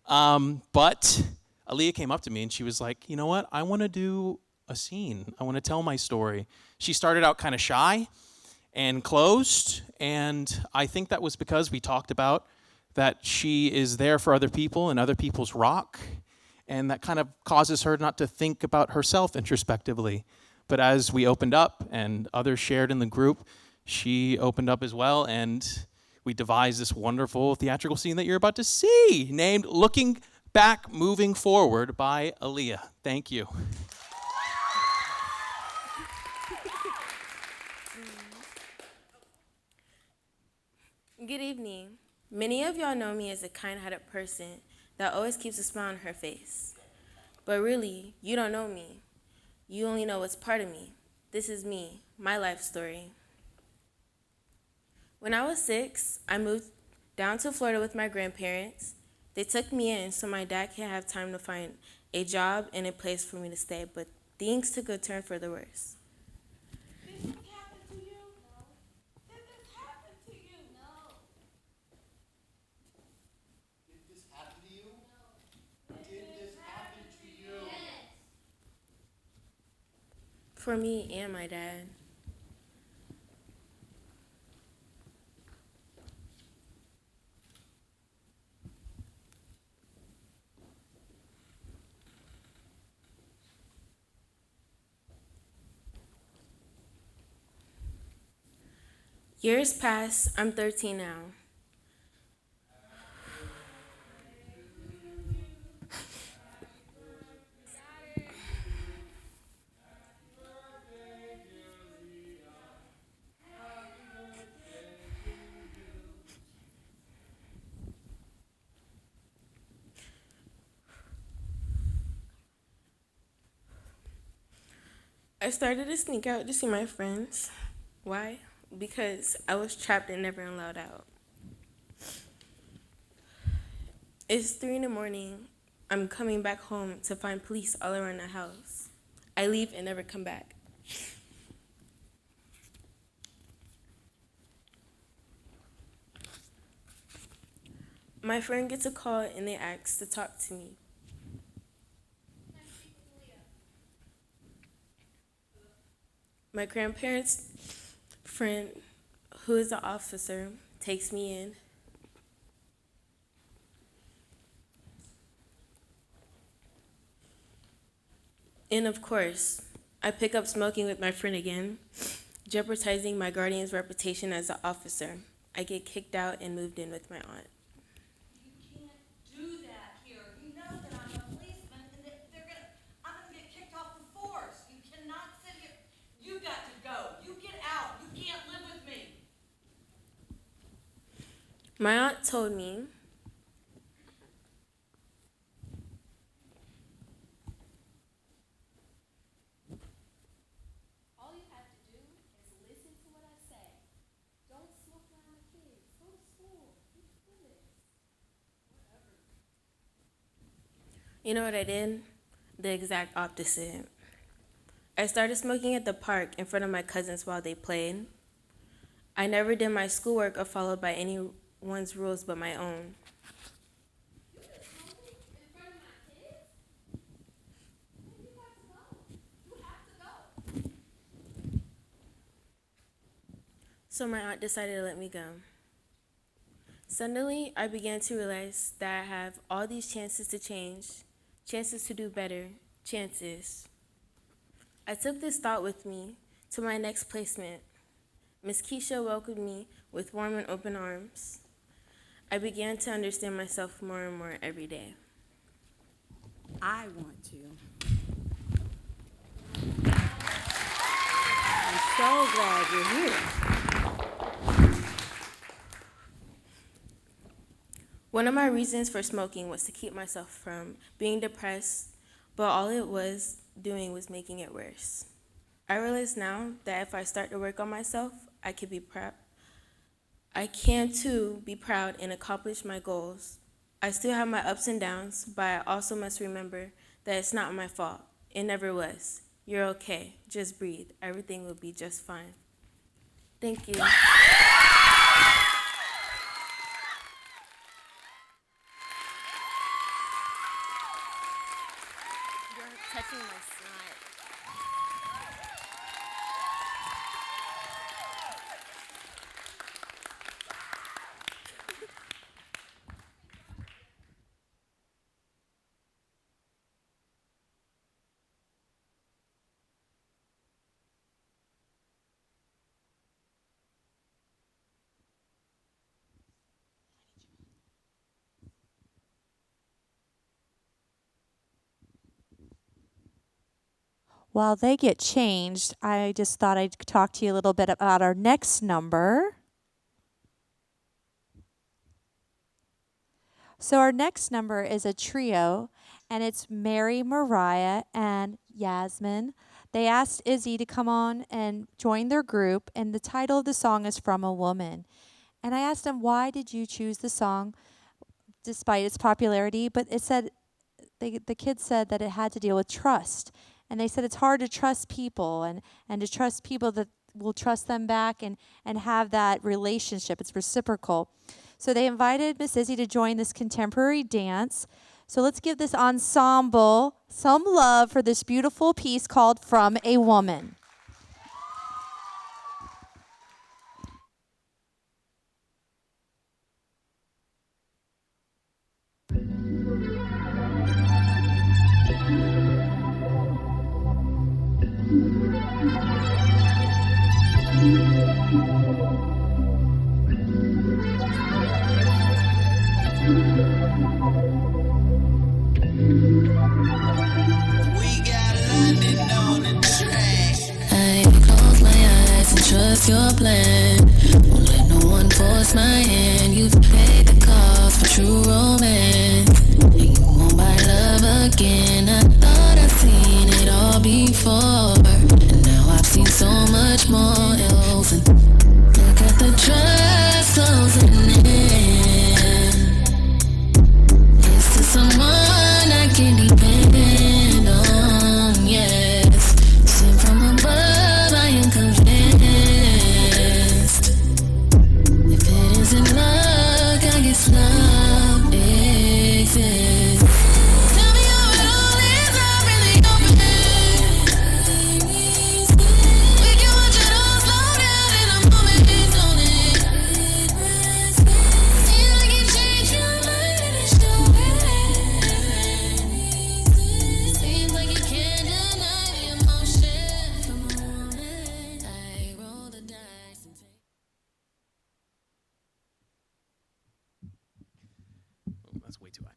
But Aaliyah came up to me and she was like, you know what? I want to do a scene. I want to tell my story. She started out kind of shy and closed, and I think that was because we talked about that she is there for other people and other people's rock, and that kind of causes her not to think about herself introspectively. But as we opened up and others shared in the group, she opened up as well, and we devised this wonderful theatrical scene that you're about to see, named Looking Back, Moving Forward by Aaliyah. Thank you. Good evening. Many of y'all know me as a kind-hearted person that always keeps a smile on her face. But really, you don't know me. You only know what's part of me. This is me, my life story. When I was 6, I moved down to Florida with my grandparents. They took me in so my dad could have time to find a job and a place for me to stay, but things took a turn for the worse. For me and my dad. Years pass, I'm 13 now. I started to sneak out to see my friends. Why? Because I was trapped and never allowed out. It's 3 in the morning. I'm coming back home to find police all around the house. I leave and never come back. My friend gets a call and they ask to talk to me. My grandparents' friend, who is an officer, takes me in. And of course, I pick up smoking with my friend again, jeopardizing my guardian's reputation as an officer. I get kicked out and moved in with my aunt. My aunt told me all you have to do is listen to what I say. Don't smoke around the kids. Go to school. You can do this. Whatever. You know what I did? The exact opposite. I started smoking at the park in front of my cousins while they played. I never did my schoolwork or followed by anyone's rules but my own. So my aunt decided to let me go. Suddenly, I began to realize that I have all these chances to change, chances to do better, chances. I took this thought with me to my next placement. Miss Keisha welcomed me with warm and open arms. I began to understand myself more and more every day. I want to. I'm so glad you're here. One of my reasons for smoking was to keep myself from being depressed, but all it was doing was making it worse. I realize now that if I start to work on myself, I can too be proud and accomplish my goals. I still have my ups and downs, but I also must remember that it's not my fault. It never was. You're okay. Just breathe. Everything will be just fine. Thank you. While they get changed, I just thought I'd talk to you a little bit about our next number. So our next number is a trio, and it's Mary, Mariah, and Yasmin. They asked Izzy to come on and join their group, and the title of the song is From a Woman. And I asked them, why did you choose the song despite its popularity? But it said, the kids said that it had to deal with trust. And they said it's hard to trust people and to trust people that will trust them back and have that relationship. It's reciprocal. So they invited Miss Izzy to join this contemporary dance. So let's give this ensemble some love for this beautiful piece called From a Woman. I close my eyes and trust your plan. Won't let no one force my hand. You've paid the cost for true romance, and you won't buy love again. I thought I'd seen it all before, and now I've seen so much more else. And look at the trust closing in. It's to someone I can depend on, yes. Sent from above, I am convinced. If it isn't luck, I guess love exists. Tell me how it all is up in the open. We can watch it all slow down in a moment, don't it? Seems like you changed your mind and it's showing. Seems like you can't deny the emotion. From a woman, I roll the dice and take. That's way too high.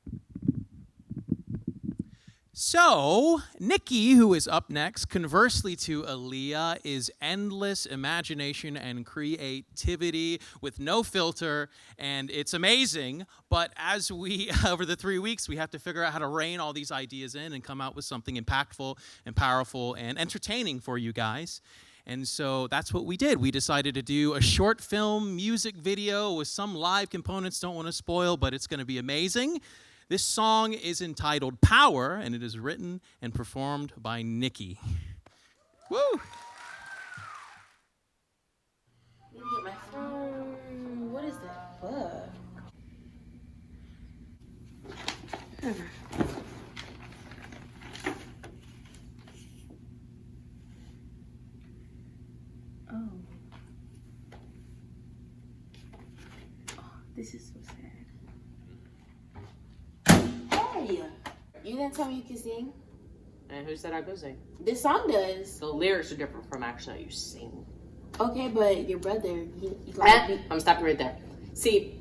So, Nikki, who is up next, conversely to Aaliyah, is endless imagination and creativity with no filter, and it's amazing. But as we, over the 3 weeks, we have to figure out how to rein all these ideas in and come out with something impactful and powerful and entertaining for you guys. And so that's what we did. We decided to do a short film music video with some live components. Don't want to spoil, but it's going to be amazing. This song is entitled Power, and it is written and performed by Nikki. Woo! Let me get my phone. What is that book? Oh. Oh, this is so sad. Hey! You didn't tell me you could sing? And who said I could sing? This song does. The lyrics are different from actually how you sing. Okay, but your brother, he I'm gonna stop you right there. See,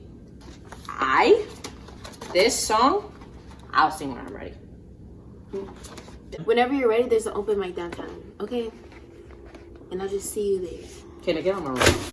this song, I'll sing when I'm ready. Whenever you're ready, there's an open mic downtown, okay? And I'll just see you there. Can I get on my room?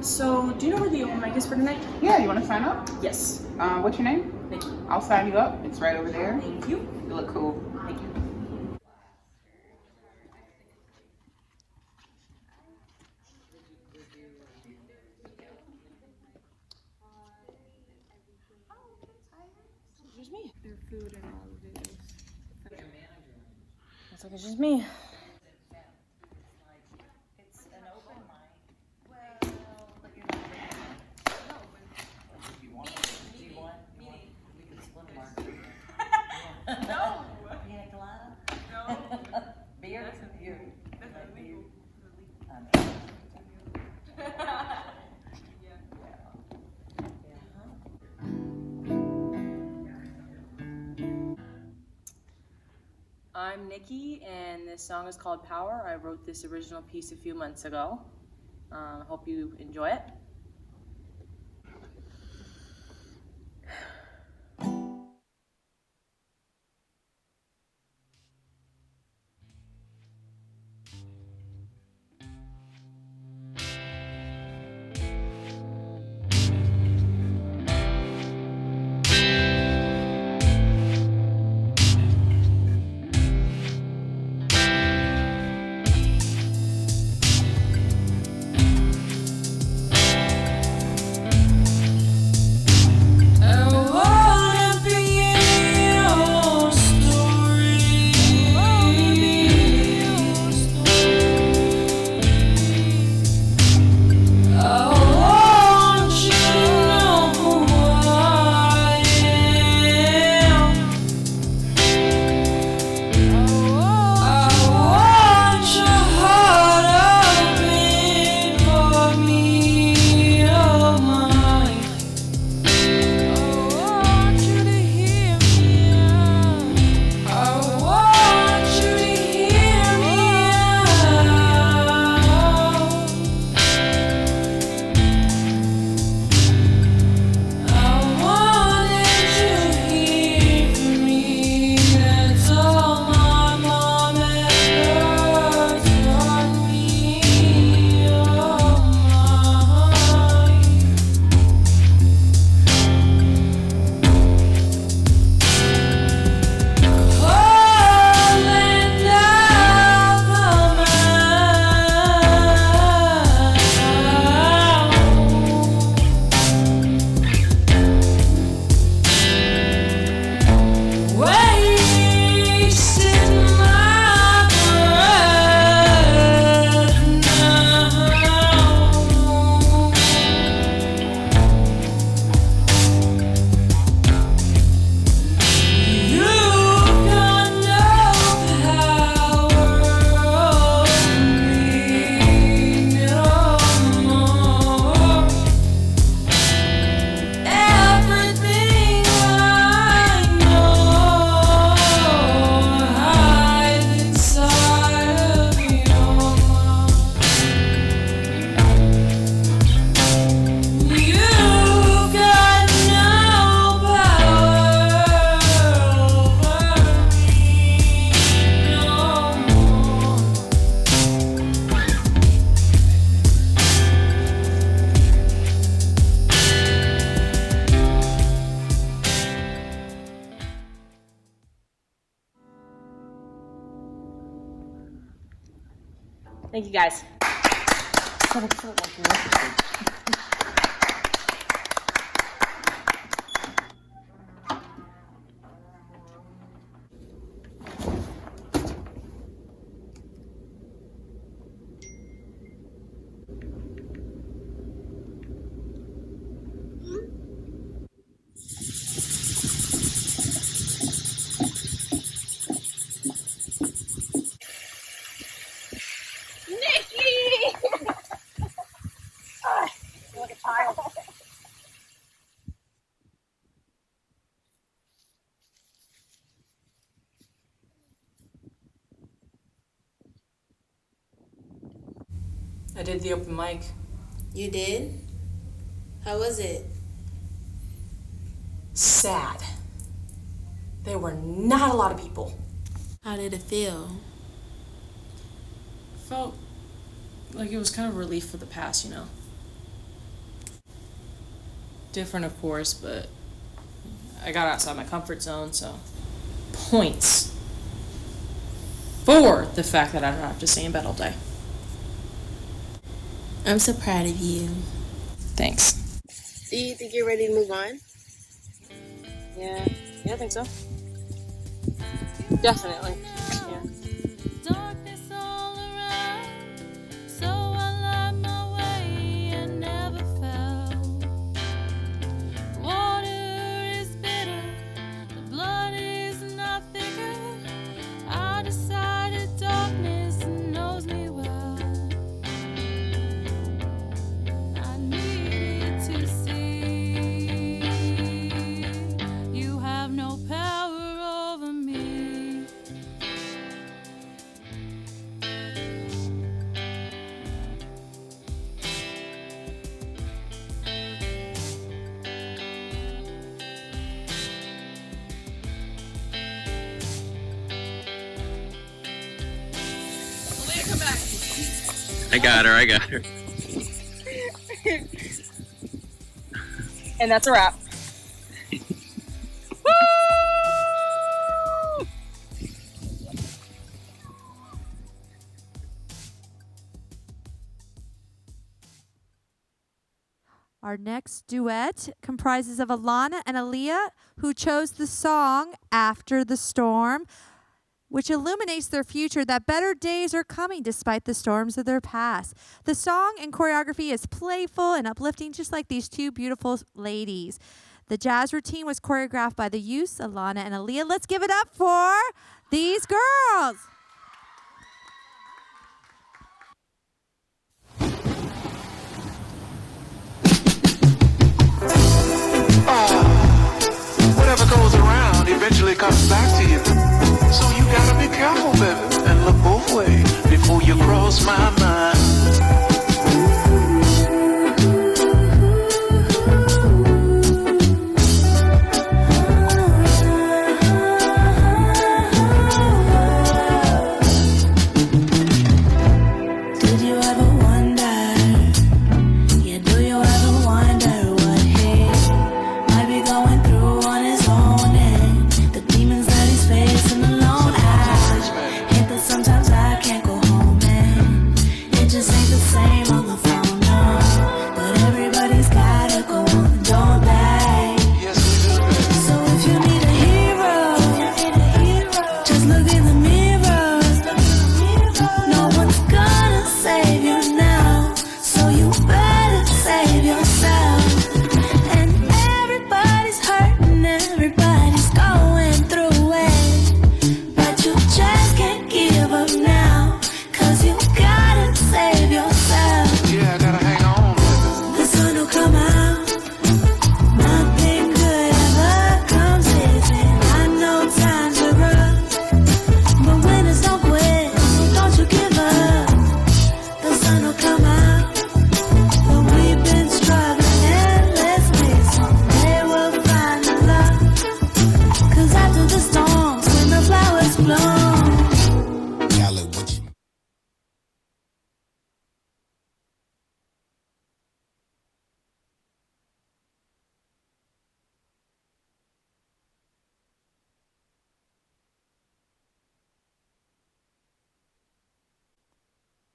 So do you know where the open mic is for tonight? Yeah, you want to sign up? Yes. What's your name? Thank you. I'll sign you up. It's right over there. Thank you. You look cool. Thank you. There's me. Their food and all of it. Looks like it's just me. No. Pina colada? No. Beer? Beer. That's illegal. I'm Nikki, and this song is called Power. I wrote this original piece a few months ago. Hope you enjoy it. Thank you, guys. I did the open mic. You did? How was it? Sad. There were not a lot of people. How did it feel? Felt like it was kind of relief for the past, you know. Different, of course, but I got outside my comfort zone, so points for the fact that I don't have to stay in bed all day. I'm so proud of you. Thanks. Do you think you're ready to move on? Yeah, I think so. Definitely. Yeah. I got her. And that's a wrap. Our next duet comprises of Alana and Aaliyah, who chose the song After the Storm, which illuminates their future that better days are coming despite the storms of their past. The song and choreography is playful and uplifting, just like these two beautiful ladies. The jazz routine was choreographed by the youths, Alana and Aaliyah. Let's give it up for these girls. Whatever goes around eventually comes back to you. So you gotta be careful, baby, and look both ways before you cross my mind. Did you ever wonder? Yeah, do you ever wonder what he might be going through on his own and the demons that he's facing alone? I hate that sometimes I can't go home and it just ain't the same on the phone, no. But everybody's gotta go on, don't they? So if you need a hero, just look in the mirror. No one's gonna save you now, so you better save yourself. And everybody's hurting, everybody's going through it, but you just can't give up now, 'cause you gotta save yourself. Yeah, I gotta hang on. The sun will come out, nothing good ever comes easy. I know times are rough, but winners don't quit, don't you give up. The sun will come out, but we've been struggling endlessly. Someday we'll find the love, 'cause after the storms, when the flowers bloom.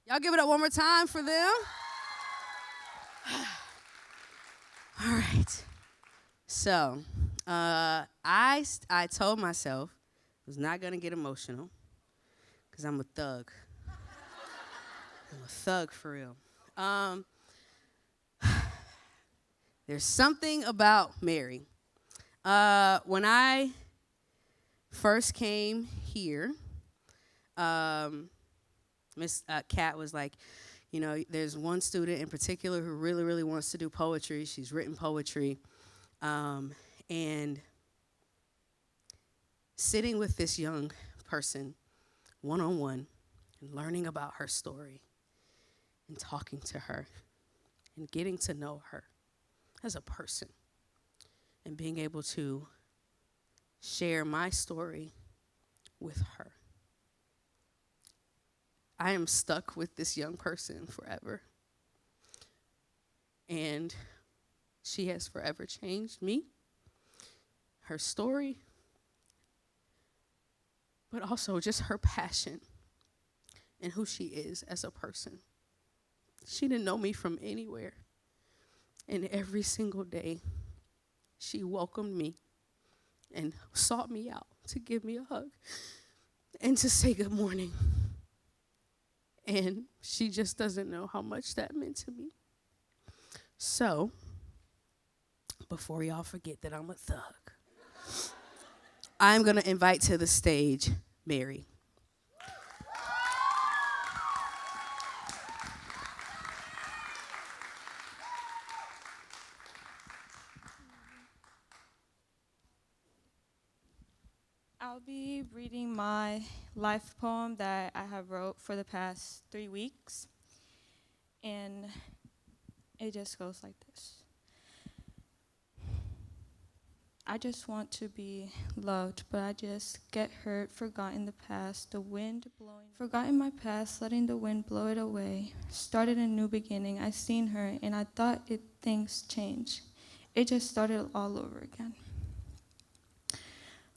Y'all give it up one more time for them. All right. So, I told myself I was not gonna get emotional, because I'm a thug. I'm a thug for real. There's something about Mary. When I first came here, Miss Kat was like, you know, there's one student in particular who really, really wants to do poetry. She's written poetry. And sitting with this young person one-on-one and learning about her story and talking to her and getting to know her as a person and being able to share my story with her. I am stuck with this young person forever. And she has forever changed me, her story, but also just her passion and who she is as a person. She didn't know me from anywhere. And every single day, she welcomed me and sought me out to give me a hug and to say good morning. And she just doesn't know how much that meant to me. So, before y'all forget that I'm a thug, I'm going to invite to the stage Mary. I'll be reading my life poem that I have wrote for the past 3 weeks. And it just goes like this. I just want to be loved, but I just get hurt, forgotten the past, the wind blowing. Forgotten my past, letting the wind blow it away. Started a new beginning. I seen her, and I thought things change. It just started all over again.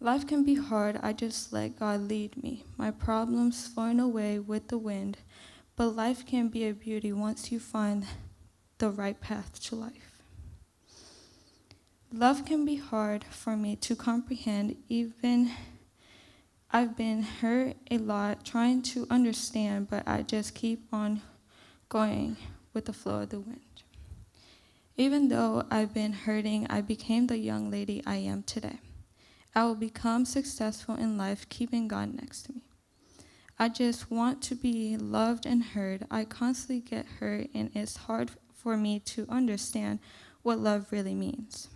Life can be hard. I just let God lead me. My problems flowing away with the wind. But life can be a beauty once you find the right path to life. Love can be hard for me to comprehend, even I've been hurt a lot trying to understand, but I just keep on going with the flow of the wind. Even though I've been hurting, I became the young lady I am today. I will become successful in life, keeping God next to me. I just want to be loved and heard. I constantly get hurt, and it's hard for me to understand what love really means.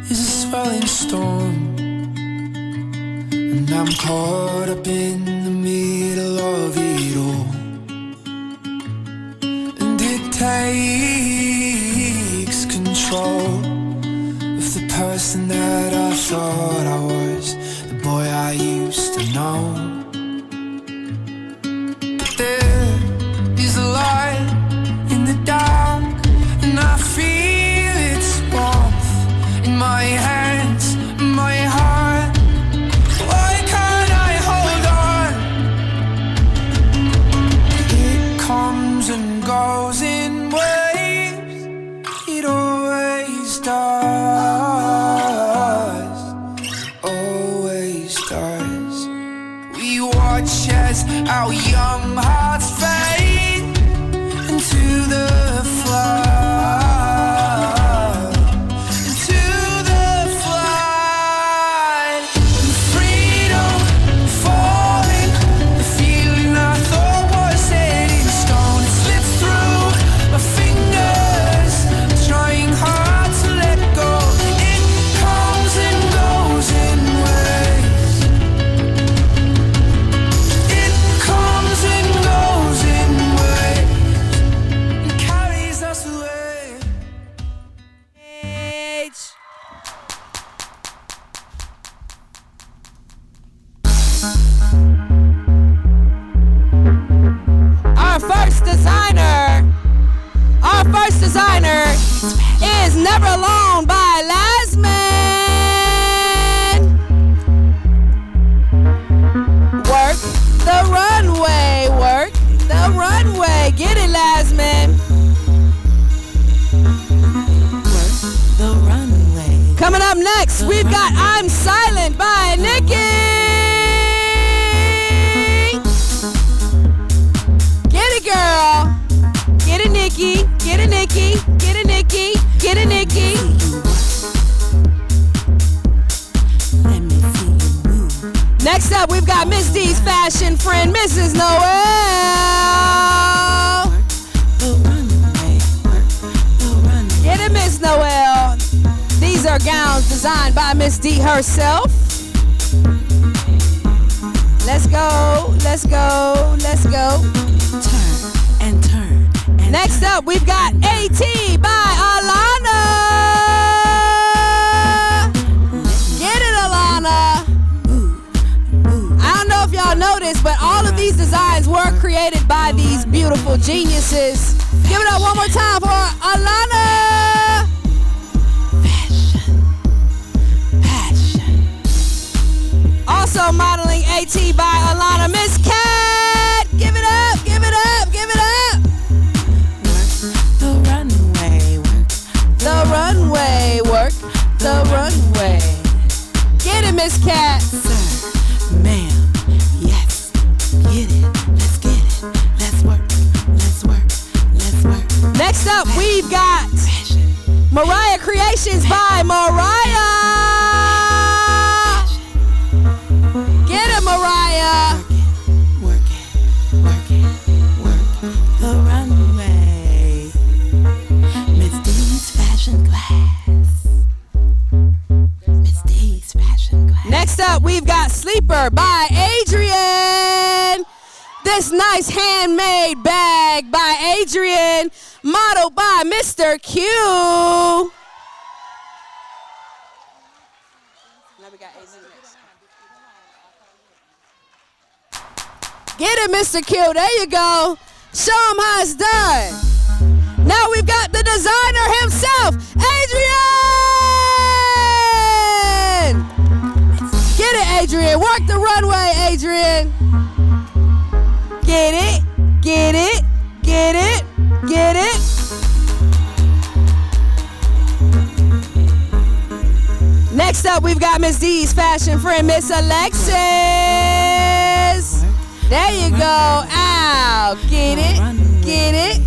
Is a swelling storm, and I'm caught up in the middle of it all. And it takes control of the person that I thought I was, the boy I used to know. But there is a light in the dark, and I feel its warmth in my hands, my heart. Why can't I hold on? It comes and goes in waves. It always does. Always does. We watch as our young hearts fade into the flood. Our first designer is Never Alone by Lasman. Work the runway, work the runway. Get it, Lasman. Work the runway. Coming up next, we've got I'm Silent by Nikki. Get it, girl. Get it, Nikki. Get it, Nikki. Get it, Nikki. Get it, Nikki. Let me see you move. Next up, we've got Miss D's fashion friend, Mrs. Noel. Get it, Miss Noel. These are gowns designed by Miss D herself. Let's go. Let's go. Let's go. Turn and turn. Next up, we've got AT by Alana. Get it, Alana. I don't know if y'all noticed, but all of these designs were created by these beautiful geniuses. Give it up one more time for Alana. Passion. Also modeling AT by Alana, Miss Cat. Give it up, give it up, give it up. The runway, work the runway. Get it, Miss Cat. Sir, ma'am, yes, get it. Let's get it. Let's work, let's work, let's work. Next up, we've got Mariah Creations by Mariah. paper by Adrian. This nice handmade bag by Adrian, modeled by Mr. Q. Get it, Mr. Q. There you go. Show him how it's done. Now we've got the designer himself, Adrian. Get it, Adrian. Work the runway, Adrian. Get it, get it, get it, get it. Next up, we've got Miss D's fashion friend, Miss Alexis. There you go. Ow. Get it, get it.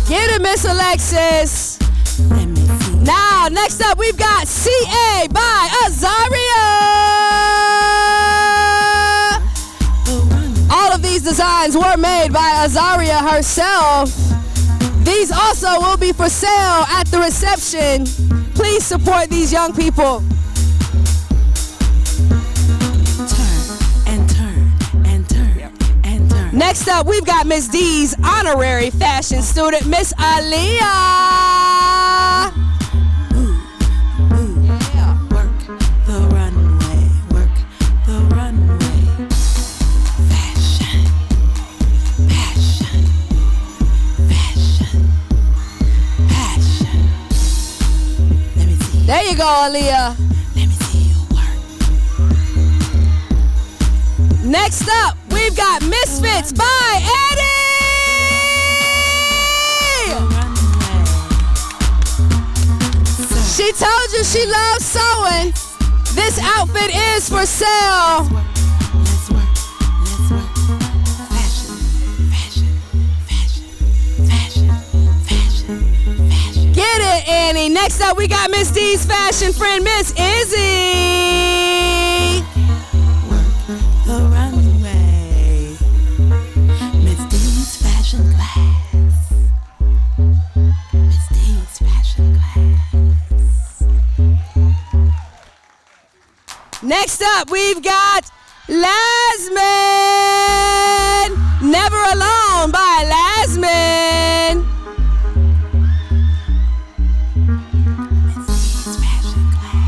Get it, Miss Alexis. Now, next up, we've got CA by Azaria. All of these designs were made by Azaria herself. These also will be for sale at the reception. Please support these young people. Next up, we've got Miss D's honorary fashion student, Miss Aaliyah. Work the runway, work the runway. Fashion, passion, fashion, passion. Let me see. There you go, Aaliyah. Let me see you work. Next up, we've got Misfits by Eddie. She told you she loves sewing. This outfit is for sale. Let's work, let's work. Fashion, fashion, fashion, fashion, fashion, fashion. Get it, Annie. Next up, we got Miss D's fashion friend, Miss Izzy. The runway. Miss D's fashion class. Miss D's fashion class. Next up, we've got Lasman. Never Alone by Lasman. Miss D's fashion class.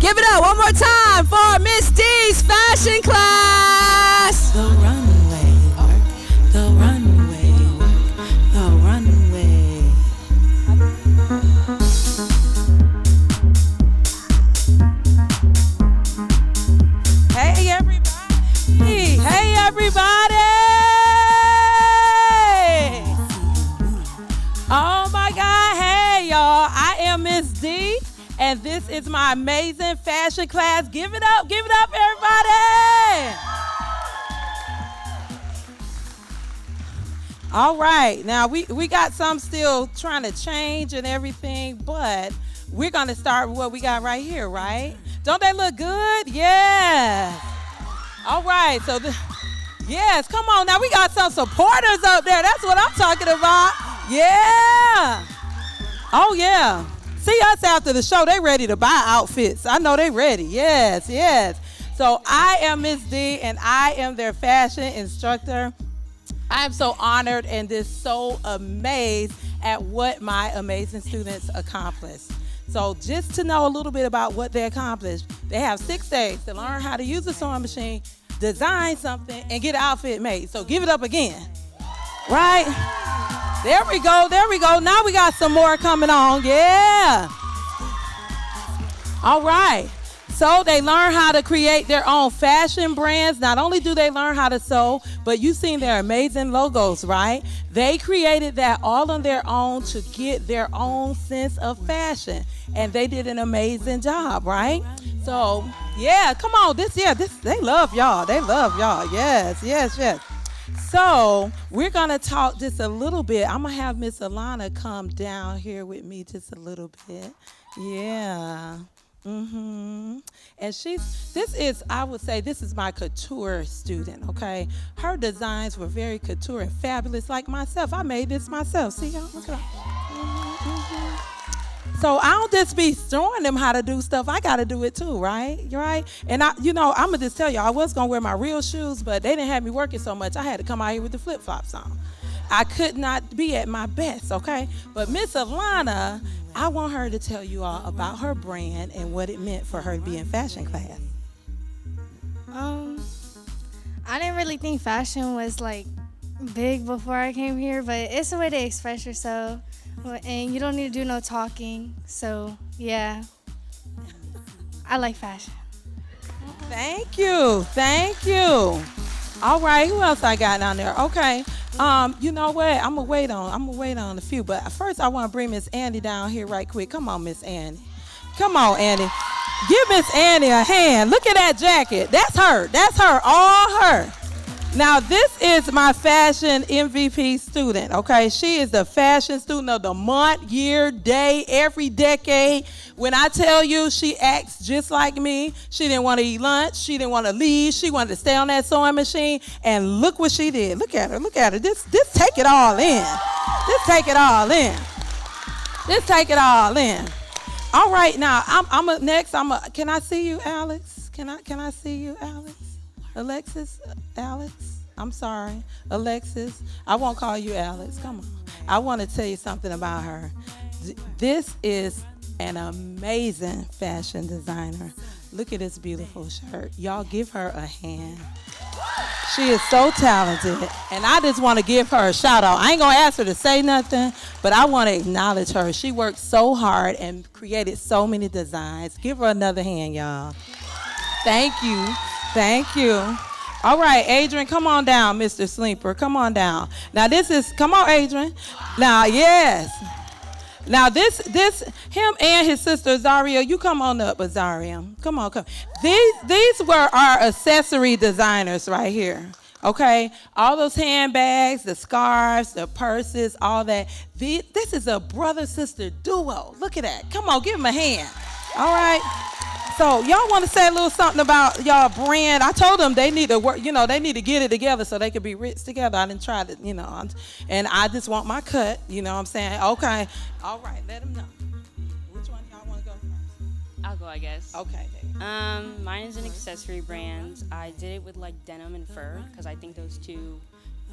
Give it up one more time for Miss D's fashion class. The runway, work the runway, work the runway. Hey everybody! Hey everybody! Oh my God! Hey y'all! I am Miss D, and this is my amazing fashion class. Give it up, everybody! All right, now we got some still trying to change and everything, but we're gonna start with what we got right here, right? Don't they look good? Yeah. All right, so yes, come on now. We got some supporters up there. That's what I'm talking about. Yeah. Oh yeah. See us after the show. They ready to buy outfits. I know they ready. Yes, yes. So I am Miss D, and I am their fashion instructor. I'm so honored and just so amazed at what my amazing students accomplished. So just to know a little bit about what they accomplished, they have 6 days to learn how to use a sewing machine, design something, and get an outfit made. So give it up again. Right? There we go, there we go. Now we got some more coming on. Yeah. All right. So they learn how to create their own fashion brands. Not only do they learn how to sew, but you've seen their amazing logos, right? They created that all on their own to get their own sense of fashion. And they did an amazing job, right? So, yeah, come on. This, they love y'all. They love y'all. Yes, yes, yes. So we're going to talk just a little bit. I'm going to have Miss Alana come down here with me just a little bit. Yeah. And I would say this is my couture student, okay? Her designs were very couture and fabulous like myself. I made this myself. See y'all? Look at that. So I don't just be showing them how to do stuff. I got to do it too, right? You're right. And I'm going to just tell you, I was going to wear my real shoes, but they didn't have me working so much. I had to come out here with the flip-flops on. I could not be at my best, okay? But Miss Alana, I want her to tell you all about her brand and what it meant for her to be in fashion class. I didn't really think fashion was like big before I came here, but it's a way to express yourself. And you don't need to do no talking. So, yeah, I like fashion. Thank you. Thank you. All right, who else I got down there? Okay. You know what? I'm gonna wait on a few, but first I want to bring Miss Andy down here right quick. Come on, Miss Andy. Come on, Andy. Give Miss Andy a hand. Look at that jacket. That's her. That's her. All her. Now, this is my fashion MVP student, okay? She is the fashion student of the month, year, day, every decade. When I tell you she acts just like me, she didn't want to eat lunch. She didn't want to leave. She wanted to stay on that sewing machine. And look what she did. Look at her. Look at her. This take it all in. This take it all in. This take it all in. All right, now, can I see you, Alex? Can I see you, Alex? Alexis, Alex, I'm sorry, Alexis. I won't call you Alex. Come on. I want to tell you something about her. This is an amazing fashion designer. Look at this beautiful shirt. Y'all give her a hand. She is so talented, and I just want to give her a shout out. I ain't going to ask her to say nothing, but I want to acknowledge her. She worked so hard and created so many designs. Give her another hand, y'all. Thank you. Thank you. All right, Adrian, come on down, Mr. Sleeper. Come on down. Now come on, Adrian. Now, yes. Now him and his sister Zaria, you come on up, Zaria. Come on. These were our accessory designers right here. Okay, all those handbags, the scarves, the purses, all that. This is a brother-sister duo. Look at that. Come on, give them a hand. All right. So y'all want to say a little something about y'all brand? I told them they need to work, they need to get it together so they could be rich together. I didn't try to, and I just want my cut, you know what I'm saying? Okay. All right, let them know. Which one y'all want to go first? I'll go, I guess. Okay. Mine is an accessory brand. I did it with like denim and fur because I think those two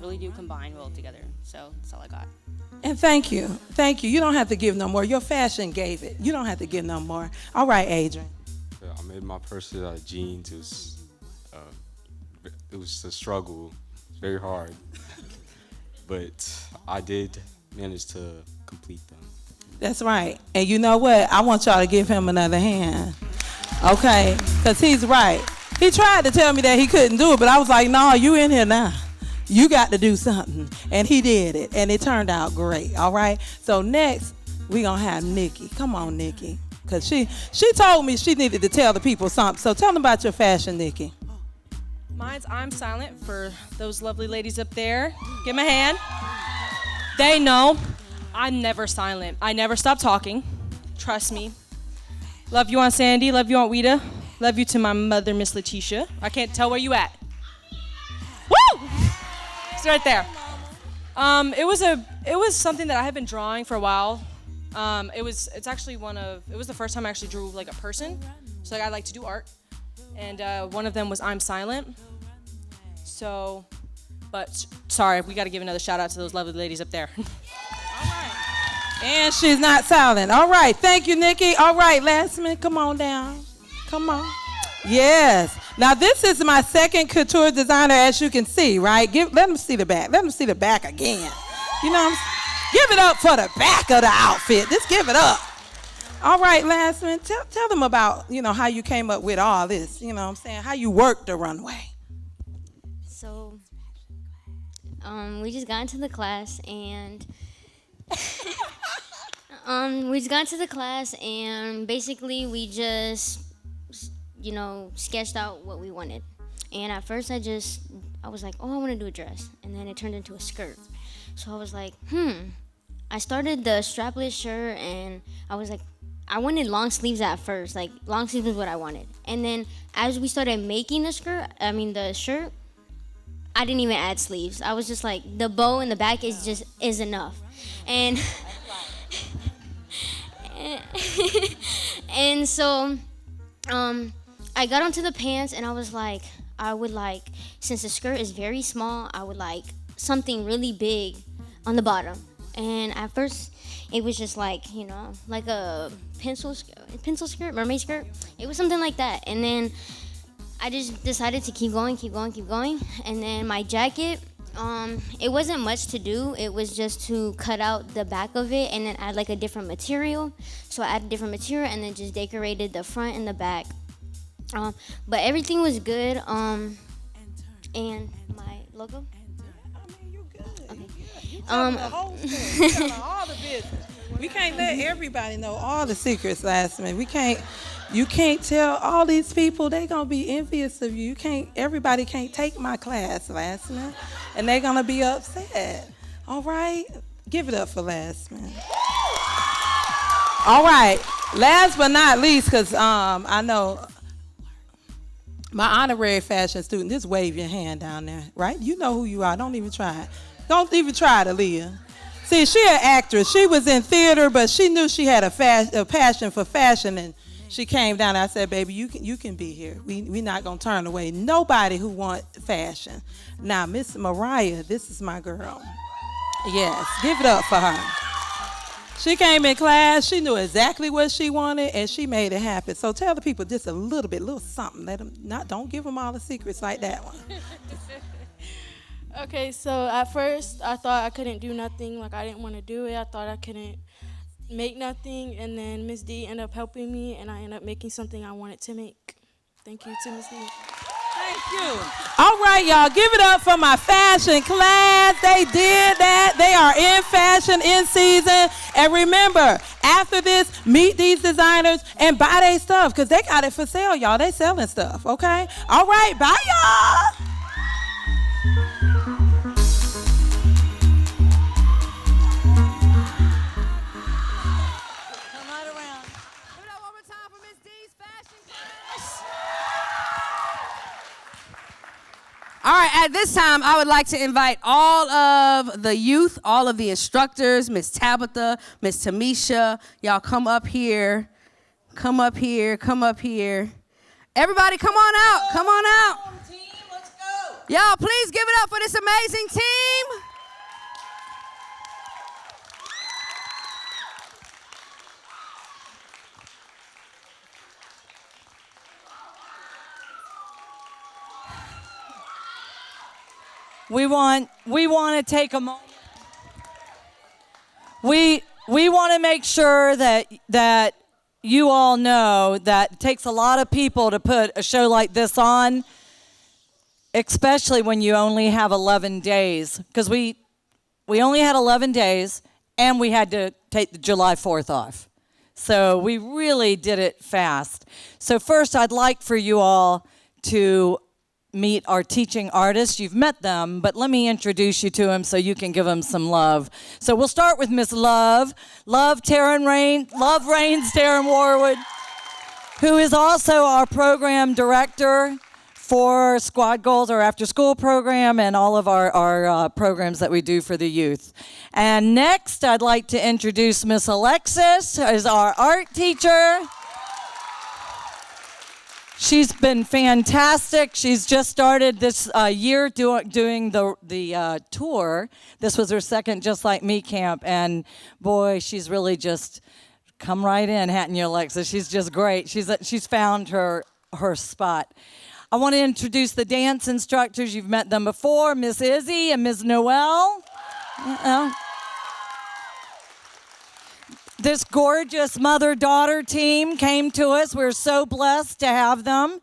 really do combine well together. So that's all I got. And thank you. Thank you. You don't have to give no more. Your fashion gave it. You don't have to give no more. All right, Adrian. I made my purses out of jeans. It was a struggle. It's very hard, but I did manage to complete them. That's right. And you know what? I want y'all to give him another hand, okay? Because he's right. He tried to tell me that he couldn't do it, but I was like, no, you in here now. You got to do something. And he did it, and it turned out great, all right? So next, we're going to have Nikki. Come on, Nikki. Because she told me she needed to tell the people something. So tell them about your fashion, Nikki. Mine's I'm Silent for those lovely ladies up there. Give them a hand. They know I'm never silent. I never stop talking. Trust me. Love you, Aunt Sandy. Love you, Aunt Weta. Love you to my mother, Miss Letitia. I can't tell where you at. Woo! It's right there. It was something that I had been drawing for a while. It was the first time I actually drew like a person. So like, I like to do art. And one of them was I'm Silent. So, but sorry, we got to give another shout out to those lovely ladies up there. All right. And she's not silent. All right. Thank you, Nikki. All right, Lastman, come on down. Come on. Yes. Now this is my second couture designer, as you can see, right? Let them see the back. Let them see the back again. You know what I'm saying? Give it up for the back of the outfit. Just give it up. All right, Lastman, tell them about, how you came up with all this, you know what I'm saying? How you worked the runway. So, we just got into the class and basically we just, sketched out what we wanted. And at first I was like, oh, I want to do a dress. And then it turned into a skirt. So I was like, I started the strapless shirt and I was like, I wanted long sleeves at first. Like, long sleeves was what I wanted. And then as we started making the shirt, I didn't even add sleeves. I was just like, the bow in the back is enough. And and so I got onto the pants, and I was like, since the skirt is very small, I would like something really big on the bottom. And at first, it was just like, like a pencil skirt, mermaid skirt. It was something like that. And then I just decided to keep going. And then my jacket, it wasn't much to do. It was just to cut out the back of it and then add like a different material. So I added different material and then just decorated the front and the back. But everything was good. And my logo. The whole story. You telling all the business. We can't let everybody know all the secrets, last minute. You can't tell all these people. They gonna be envious of you. Everybody can't take my class, last minute, and they gonna be upset. All right, give it up for last minute. All right, last but not least, because I know my honorary fashion student. Just wave your hand down there, right? You know who you are. Don't even try it. Don't even try it, Aaliyah. See, she an actress. She was in theater, but she knew she had a passion for fashion, and she came down. I said, "Baby, you can be here. We not gonna turn away nobody who want fashion." Now, Miss Mariah, this is my girl. Yes, give it up for her. She came in class. She knew exactly what she wanted, and she made it happen. So tell the people just a little something. Don't give them all the secrets like that one. Okay, so at first I thought I couldn't do nothing, like I didn't want to do it. I thought I couldn't make nothing, and then Miss D ended up helping me, and I ended up making something I wanted to make. Thank you to Miss D. Thank you. All right, y'all, give it up for my fashion class. They did that. They are in fashion, in season. And remember, after this, meet these designers and buy their stuff, because they got it for sale, y'all. They selling stuff, okay? All right, bye, y'all. All right, at this time, I would like to invite all of the youth, all of the instructors, Miss Tabitha, Miss Tamisha, y'all come up here. Come up here. Everybody come on out. Come on out. Team, let's go. Y'all, please give it up for this amazing team. We want to take a moment. We want to make sure that you all know that it takes a lot of people to put a show like this on, especially when you only have 11 days. Because we only had 11 days, and we had to take the July 4th off. So we really did it fast. So first, I'd like for you all to meet our teaching artists. You've met them, but let me introduce you to them so you can give them some love. So we'll start with Miss Love Rains Taryn Warwood, who is also our program director for Squad Goals, our after-school program, and all of our programs that we do for the youth. And next, I'd like to introduce Miss Alexis, who is our art teacher. She's been fantastic. She's just started this year doing the tour. This was her second Just Like Me camp, and boy, she's really just come right in, hadn't you, Alexa? She's just great. She's found her spot. I want to introduce the dance instructors. You've met them before, Miss Izzy and Miss Noel. This gorgeous mother-daughter team came to us. We're so blessed to have them.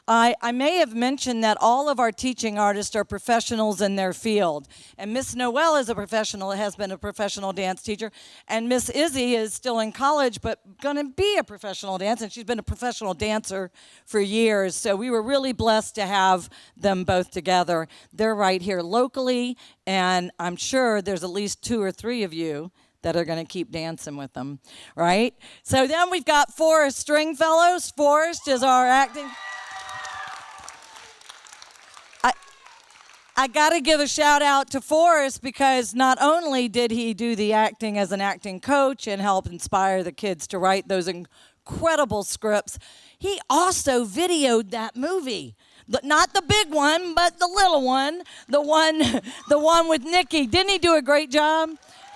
I may have mentioned that all of our teaching artists are professionals in their field. And Miss Noel is has been a professional dance teacher. And Miss Izzy is still in college, but going to be a professional dancer. And she's been a professional dancer for years. So we were really blessed to have them both together. They're right here locally. And I'm sure there's at least 2 or 3 of you that are going to keep dancing with them, right? So then we've got Forrest Stringfellows. Forrest is our acting. I got to give a shout out to Forrest because not only did he do the acting as an acting coach and help inspire the kids to write those incredible scripts, he also videoed that movie. Not the big one, but the little one, the one with Nikki. Didn't he do a great job?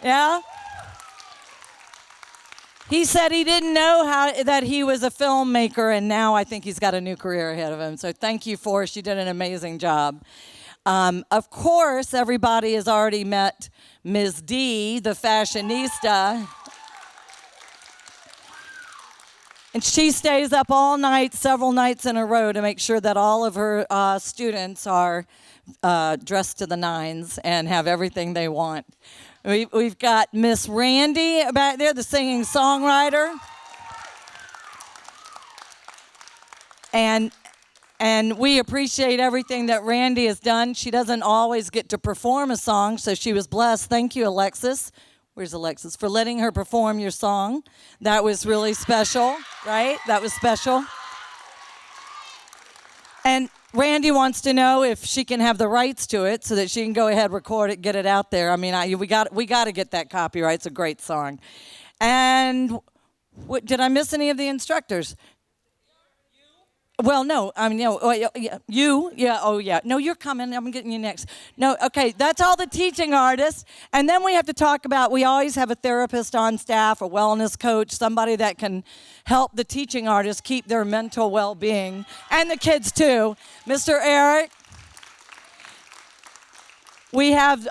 Yeah. He said he didn't know that he was a filmmaker, and now I think he's got a new career ahead of him. So thank you, Forrest. You did an amazing job. Of course, everybody has already met Ms. D, the fashionista. And she stays up all night, several nights in a row, to make sure that all of her students are dressed to the nines and have everything they want. We've got Miss Randy back there, the singing songwriter. And we appreciate everything that Randy has done. She doesn't always get to perform a song, so she was blessed. Thank you, Alexis. Where's Alexis? For letting her perform your song. That was really special, right? That was special. And Randy wants to know if she can have the rights to it so that she can go ahead, record it, get it out there. I mean, we got to get that copyright. It's a great song. And did I miss any of the instructors? Well, no, I mean, you, no, you're coming, I'm getting you next. No, okay, that's all the teaching artists, and then we have to talk about, we always have a therapist on staff, a wellness coach, somebody that can help the teaching artists keep their mental well-being, and the kids too. Mr. Eric, we have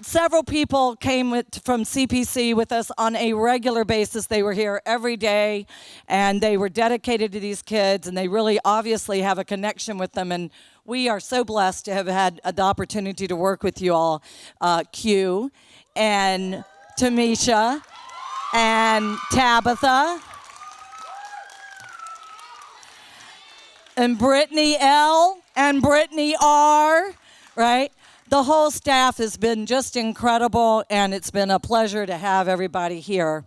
several people came from CPC with us on a regular basis. They were here every day, and they were dedicated to these kids, and they really obviously have a connection with them. And we are so blessed to have had the opportunity to work with you all, Q, and Tamisha, and Tabitha, and Brittany L, and Brittany R, right? The whole staff has been just incredible, and it's been a pleasure to have everybody here.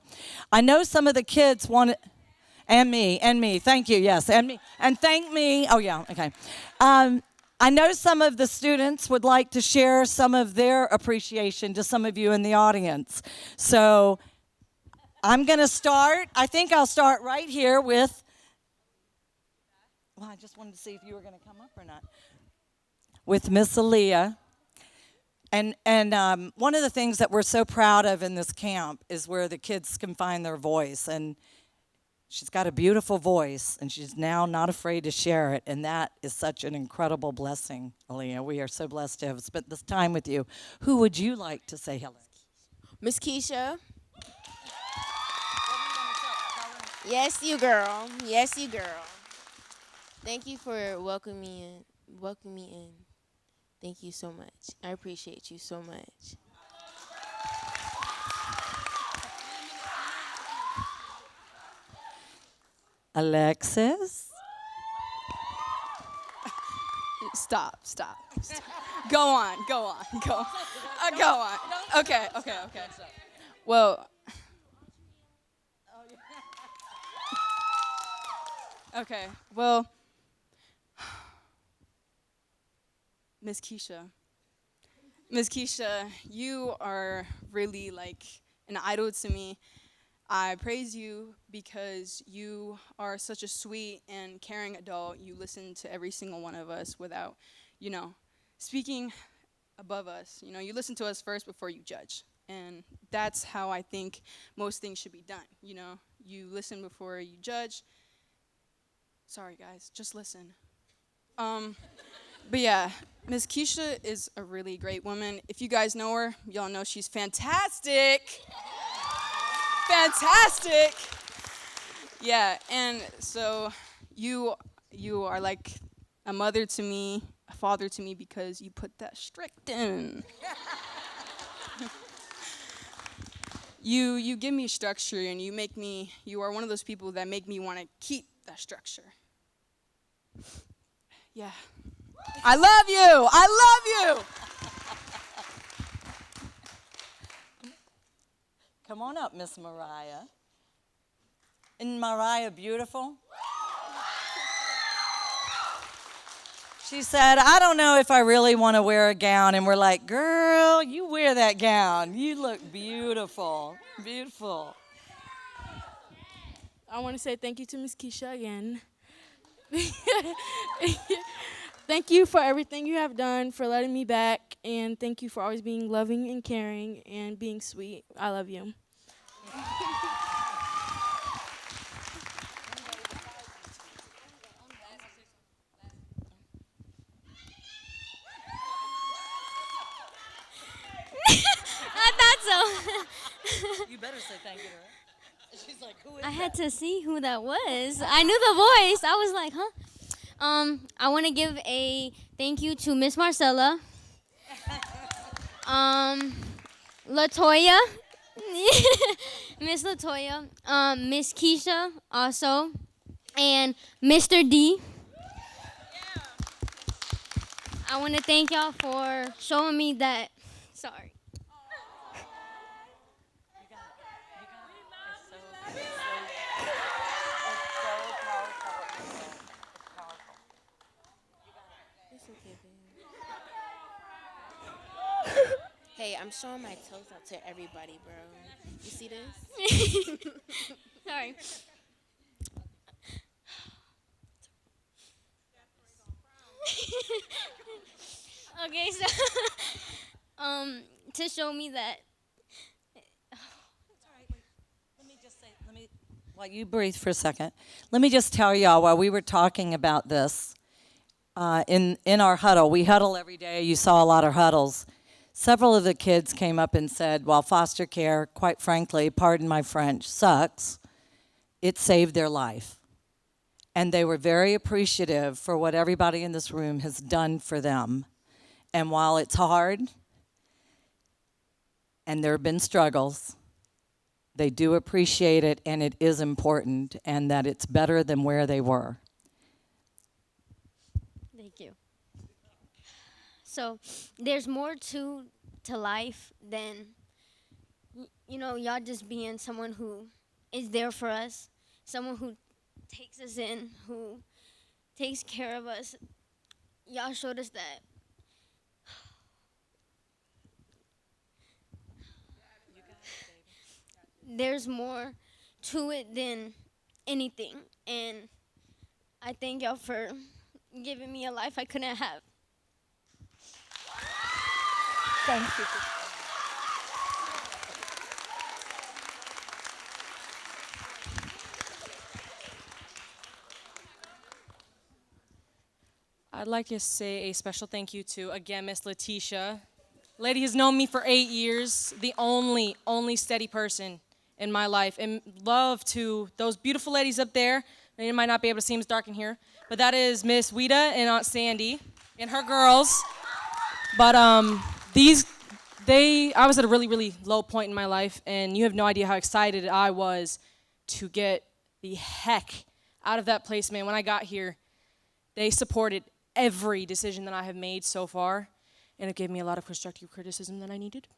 I know some of the kids want, and me, thank you, yes, and me, and thank me, oh yeah, okay. I know some of the students would like to share some of their appreciation to some of you in the audience. So I'm gonna start, I think I'll start right here with, well, I just wanted to see if you were gonna come up or not, with Miss Aaliyah. And one of the things that we're so proud of in this camp is where the kids can find their voice. And she's got a beautiful voice, and she's now not afraid to share it. And that is such an incredible blessing, Aaliyah. We are so blessed to have spent this time with you. Who would you like to say hello? Miss Keisha. Yes, you girl. Yes, you girl. Thank you for welcoming me in. Thank you so much. I appreciate you so much. Alexis? Stop. Go on. Okay. Well, okay, well, Miss Keisha, you are really like an idol to me. I praise you because you are such a sweet and caring adult. You listen to every single one of us without, speaking above us. You listen to us first before you judge. And that's how I think most things should be done. You listen before you judge. Sorry, guys, just listen. But yeah, Miss Keisha is a really great woman. If you guys know her, y'all know she's fantastic. Fantastic. Yeah, and so you are like a mother to me, a father to me, because you put that strict in. You give me structure, and you are one of those people that make me want to keep that structure. Yeah. I love you. Come on up, Miss Mariah. Isn't Mariah beautiful? She said, I don't know if I really want to wear a gown. And we're like, girl, you wear that gown. You look beautiful, beautiful. I want to say thank you to Miss Keisha again. Thank you for everything you have done, for letting me back, and thank you for always being loving and caring and being sweet. I love you. I thought so. You better say thank you to her. She's like, who is I that? had to see who that was. I knew the voice. I was like, huh? I want to give a thank you to Miss Marcella, Latoya, Miss Latoya, Miss Keisha also, and Mr. D. I want to thank y'all for showing me that. Sorry. Hey, I'm showing my toes out to everybody, bro. You see this? Sorry. Okay, so to show me that. While you breathe for a second, let me just tell y'all while we were talking about this in our huddle, we huddle every day. You saw a lot of huddles. Several of the kids came up and said, while foster care, quite frankly, pardon my French, sucks, it saved their life. And they were very appreciative for what everybody in this room has done for them. And while it's hard, and there have been struggles, they do appreciate it, and it is important, and that it's better than where they were. Thank you. So there's more to life than, y'all just being someone who is there for us, someone who takes us in, who takes care of us. Y'all showed us that. There's more to it than anything, and I thank y'all for giving me a life I couldn't have. Thank you. I'd like to say a special thank you to, again, Miss Letitia. Lady has known me for 8 years, the only steady person in my life. And love to those beautiful ladies up there. You might not be able to see them, it's dark in here. But that is Miss Wita and Aunt Sandy and her girls. But I was at a really, really low point in my life, and you have no idea how excited I was to get the heck out of that place, man. When I got here, they supported every decision that I have made so far, and it gave me a lot of constructive criticism that I needed,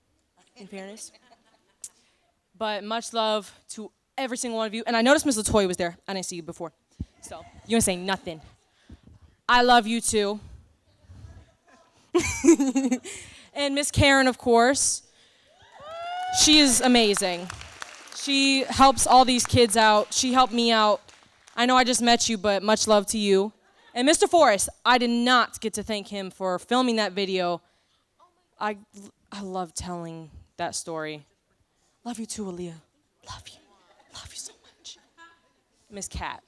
in fairness. But much love to every single one of you. And I noticed Miss Latoya was there. I didn't see you before. So you ain't saying nothing. I love you too. And Miss Karen, of course. She is amazing. She helps all these kids out. She helped me out. I know I just met you, but much love to you. And Mr. Forrest, I did not get to thank him for filming that video. I love telling that story. Love you too, Aaliyah. Love you. Love you so much. Miss Cat,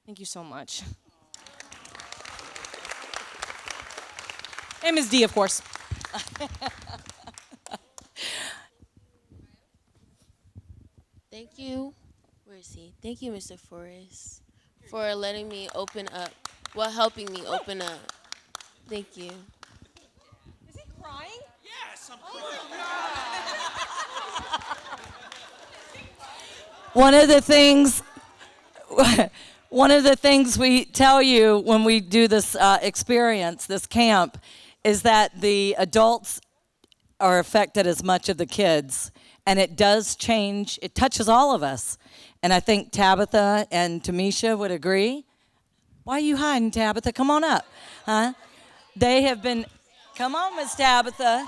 thank you so much. And Miss D, of course. Thank you. Where is he? Thank you, Mr. Forrest, for letting me open up. Well, helping me open up. Thank you. Is he crying? Yes, I'm One of the things we tell you when we do this experience, this camp, is that the adults are affected as much as the kids. and it does change. It touches all of us. And I think Tabitha and Tamisha would agree. Why are you hiding, Tabitha? Come on up. Huh? They have been, come on, Miss Tabitha.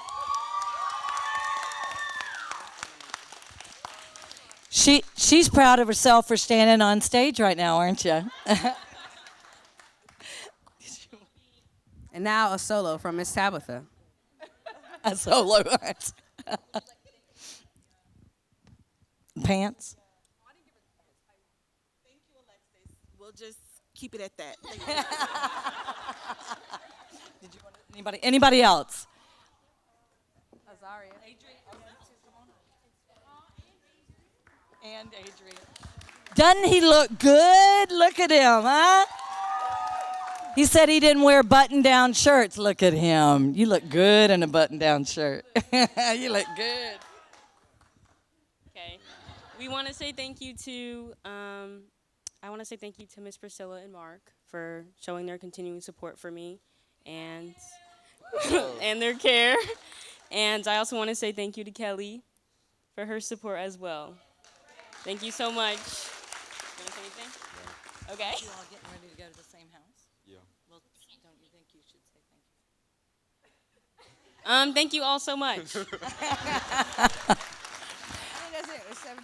She's proud of herself for standing on stage right now, aren't you? And now a solo from Miss Tabitha. A solo. Pants. We'll just keep it at that. Did you want anybody else? Azaria. And Adrian. Doesn't he look good? Look at him, huh? He said he didn't wear button-down shirts. Look at him. You look good in a button-down shirt. You look good. Okay. We want to say thank you to, I want to say thank you to Miss Priscilla and Mark for showing their continuing support for me and, and their care. And I also want to say thank you to Kelly for her support as well. Thank you so much. You want to say anything? Yeah. Okay. You all getting ready to go to the same house? Yeah. Well, don't you think you should say thank you? Thank you all so much.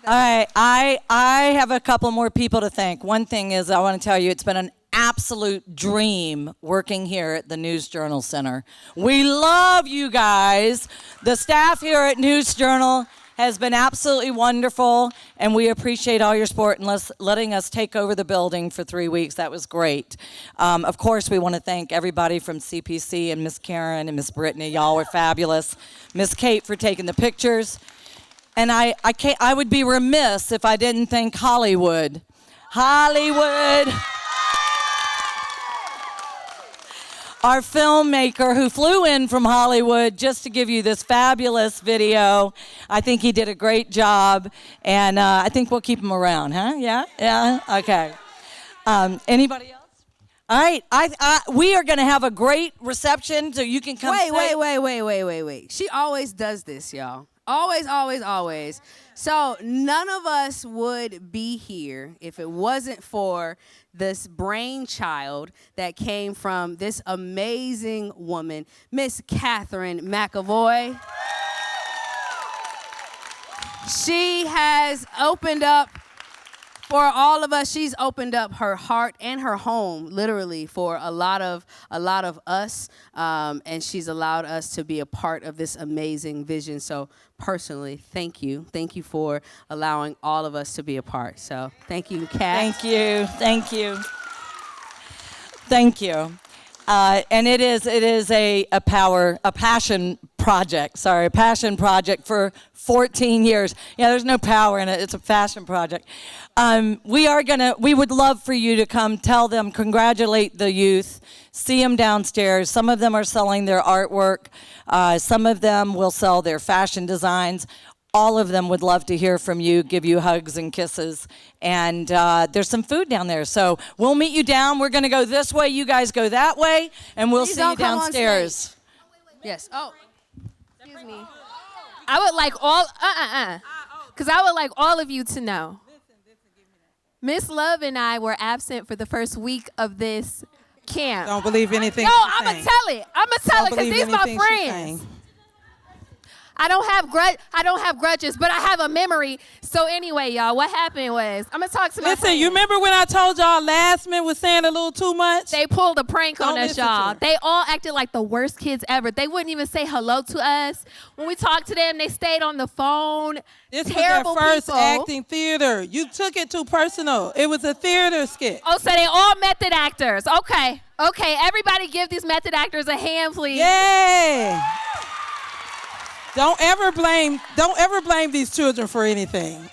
All right, I have a couple more people to thank. One thing is I want to tell you it's been an absolute dream working here at the News Journal Center. We love you guys. The staff here at News Journal has been absolutely wonderful, and we appreciate all your support and letting us take over the building for 3 weeks. That was great. Of course, we want to thank everybody from CPC and Miss Karen and Miss Brittany. Y'all were fabulous. Miss Kate for taking the pictures. And I would be remiss if I didn't thank Hollywood. Hollywood. Our filmmaker who flew in from Hollywood just to give you this fabulous video. I think he did a great job, and I think we'll keep him around, huh? Yeah? Yeah? Okay. Anybody else? All right. We are going to have a great reception, so you can come. Wait. She always does this, y'all. Always. So none of us would be here if it wasn't for this brainchild that came from this amazing woman, Miss Catherine McAvoy. She has opened up for all of us. She's opened up her heart and her home, literally, for a lot of us, and she's allowed us to be a part of this amazing vision. So personally, thank you for allowing all of us to be a part. So thank you, Kat. Thank you. And it is a passion project for 14 years. Yeah, there's no power in it. It's a passion project. We would love for you to come tell them, congratulate the youth, see them downstairs. Some of them are selling their artwork. Some of them will sell their fashion designs. All of them would love to hear from you, give you hugs and kisses. And there's some food down there. So we'll meet you down. We're going to go this way. You guys go that way. And we'll see you downstairs. Yes. Oh, excuse me. I would like because I would like all of you to know. Miss Love and I were absent for the first week of this camp. Don't believe anything. No, she's I'm going to saying. tell it. I'm going to tell it Don't because believe these my anything she's friends. saying. I don't have grudges, but I have a memory. So anyway, y'all, what happened was, I'm going to talk to my Listen, friends. you remember when I told y'all last minute was saying a little too much? They pulled a prank on Don't us, listen to y'all. her. They all acted like the worst kids ever. They wouldn't even say hello to us. When we talked to them, they stayed on the phone. This Terrible was their first people. acting theater. You took it too personal. It was a theater skit. Oh, so they all method actors. Okay, everybody give these method actors a hand, please. Yay! Don't ever blame these children for anything.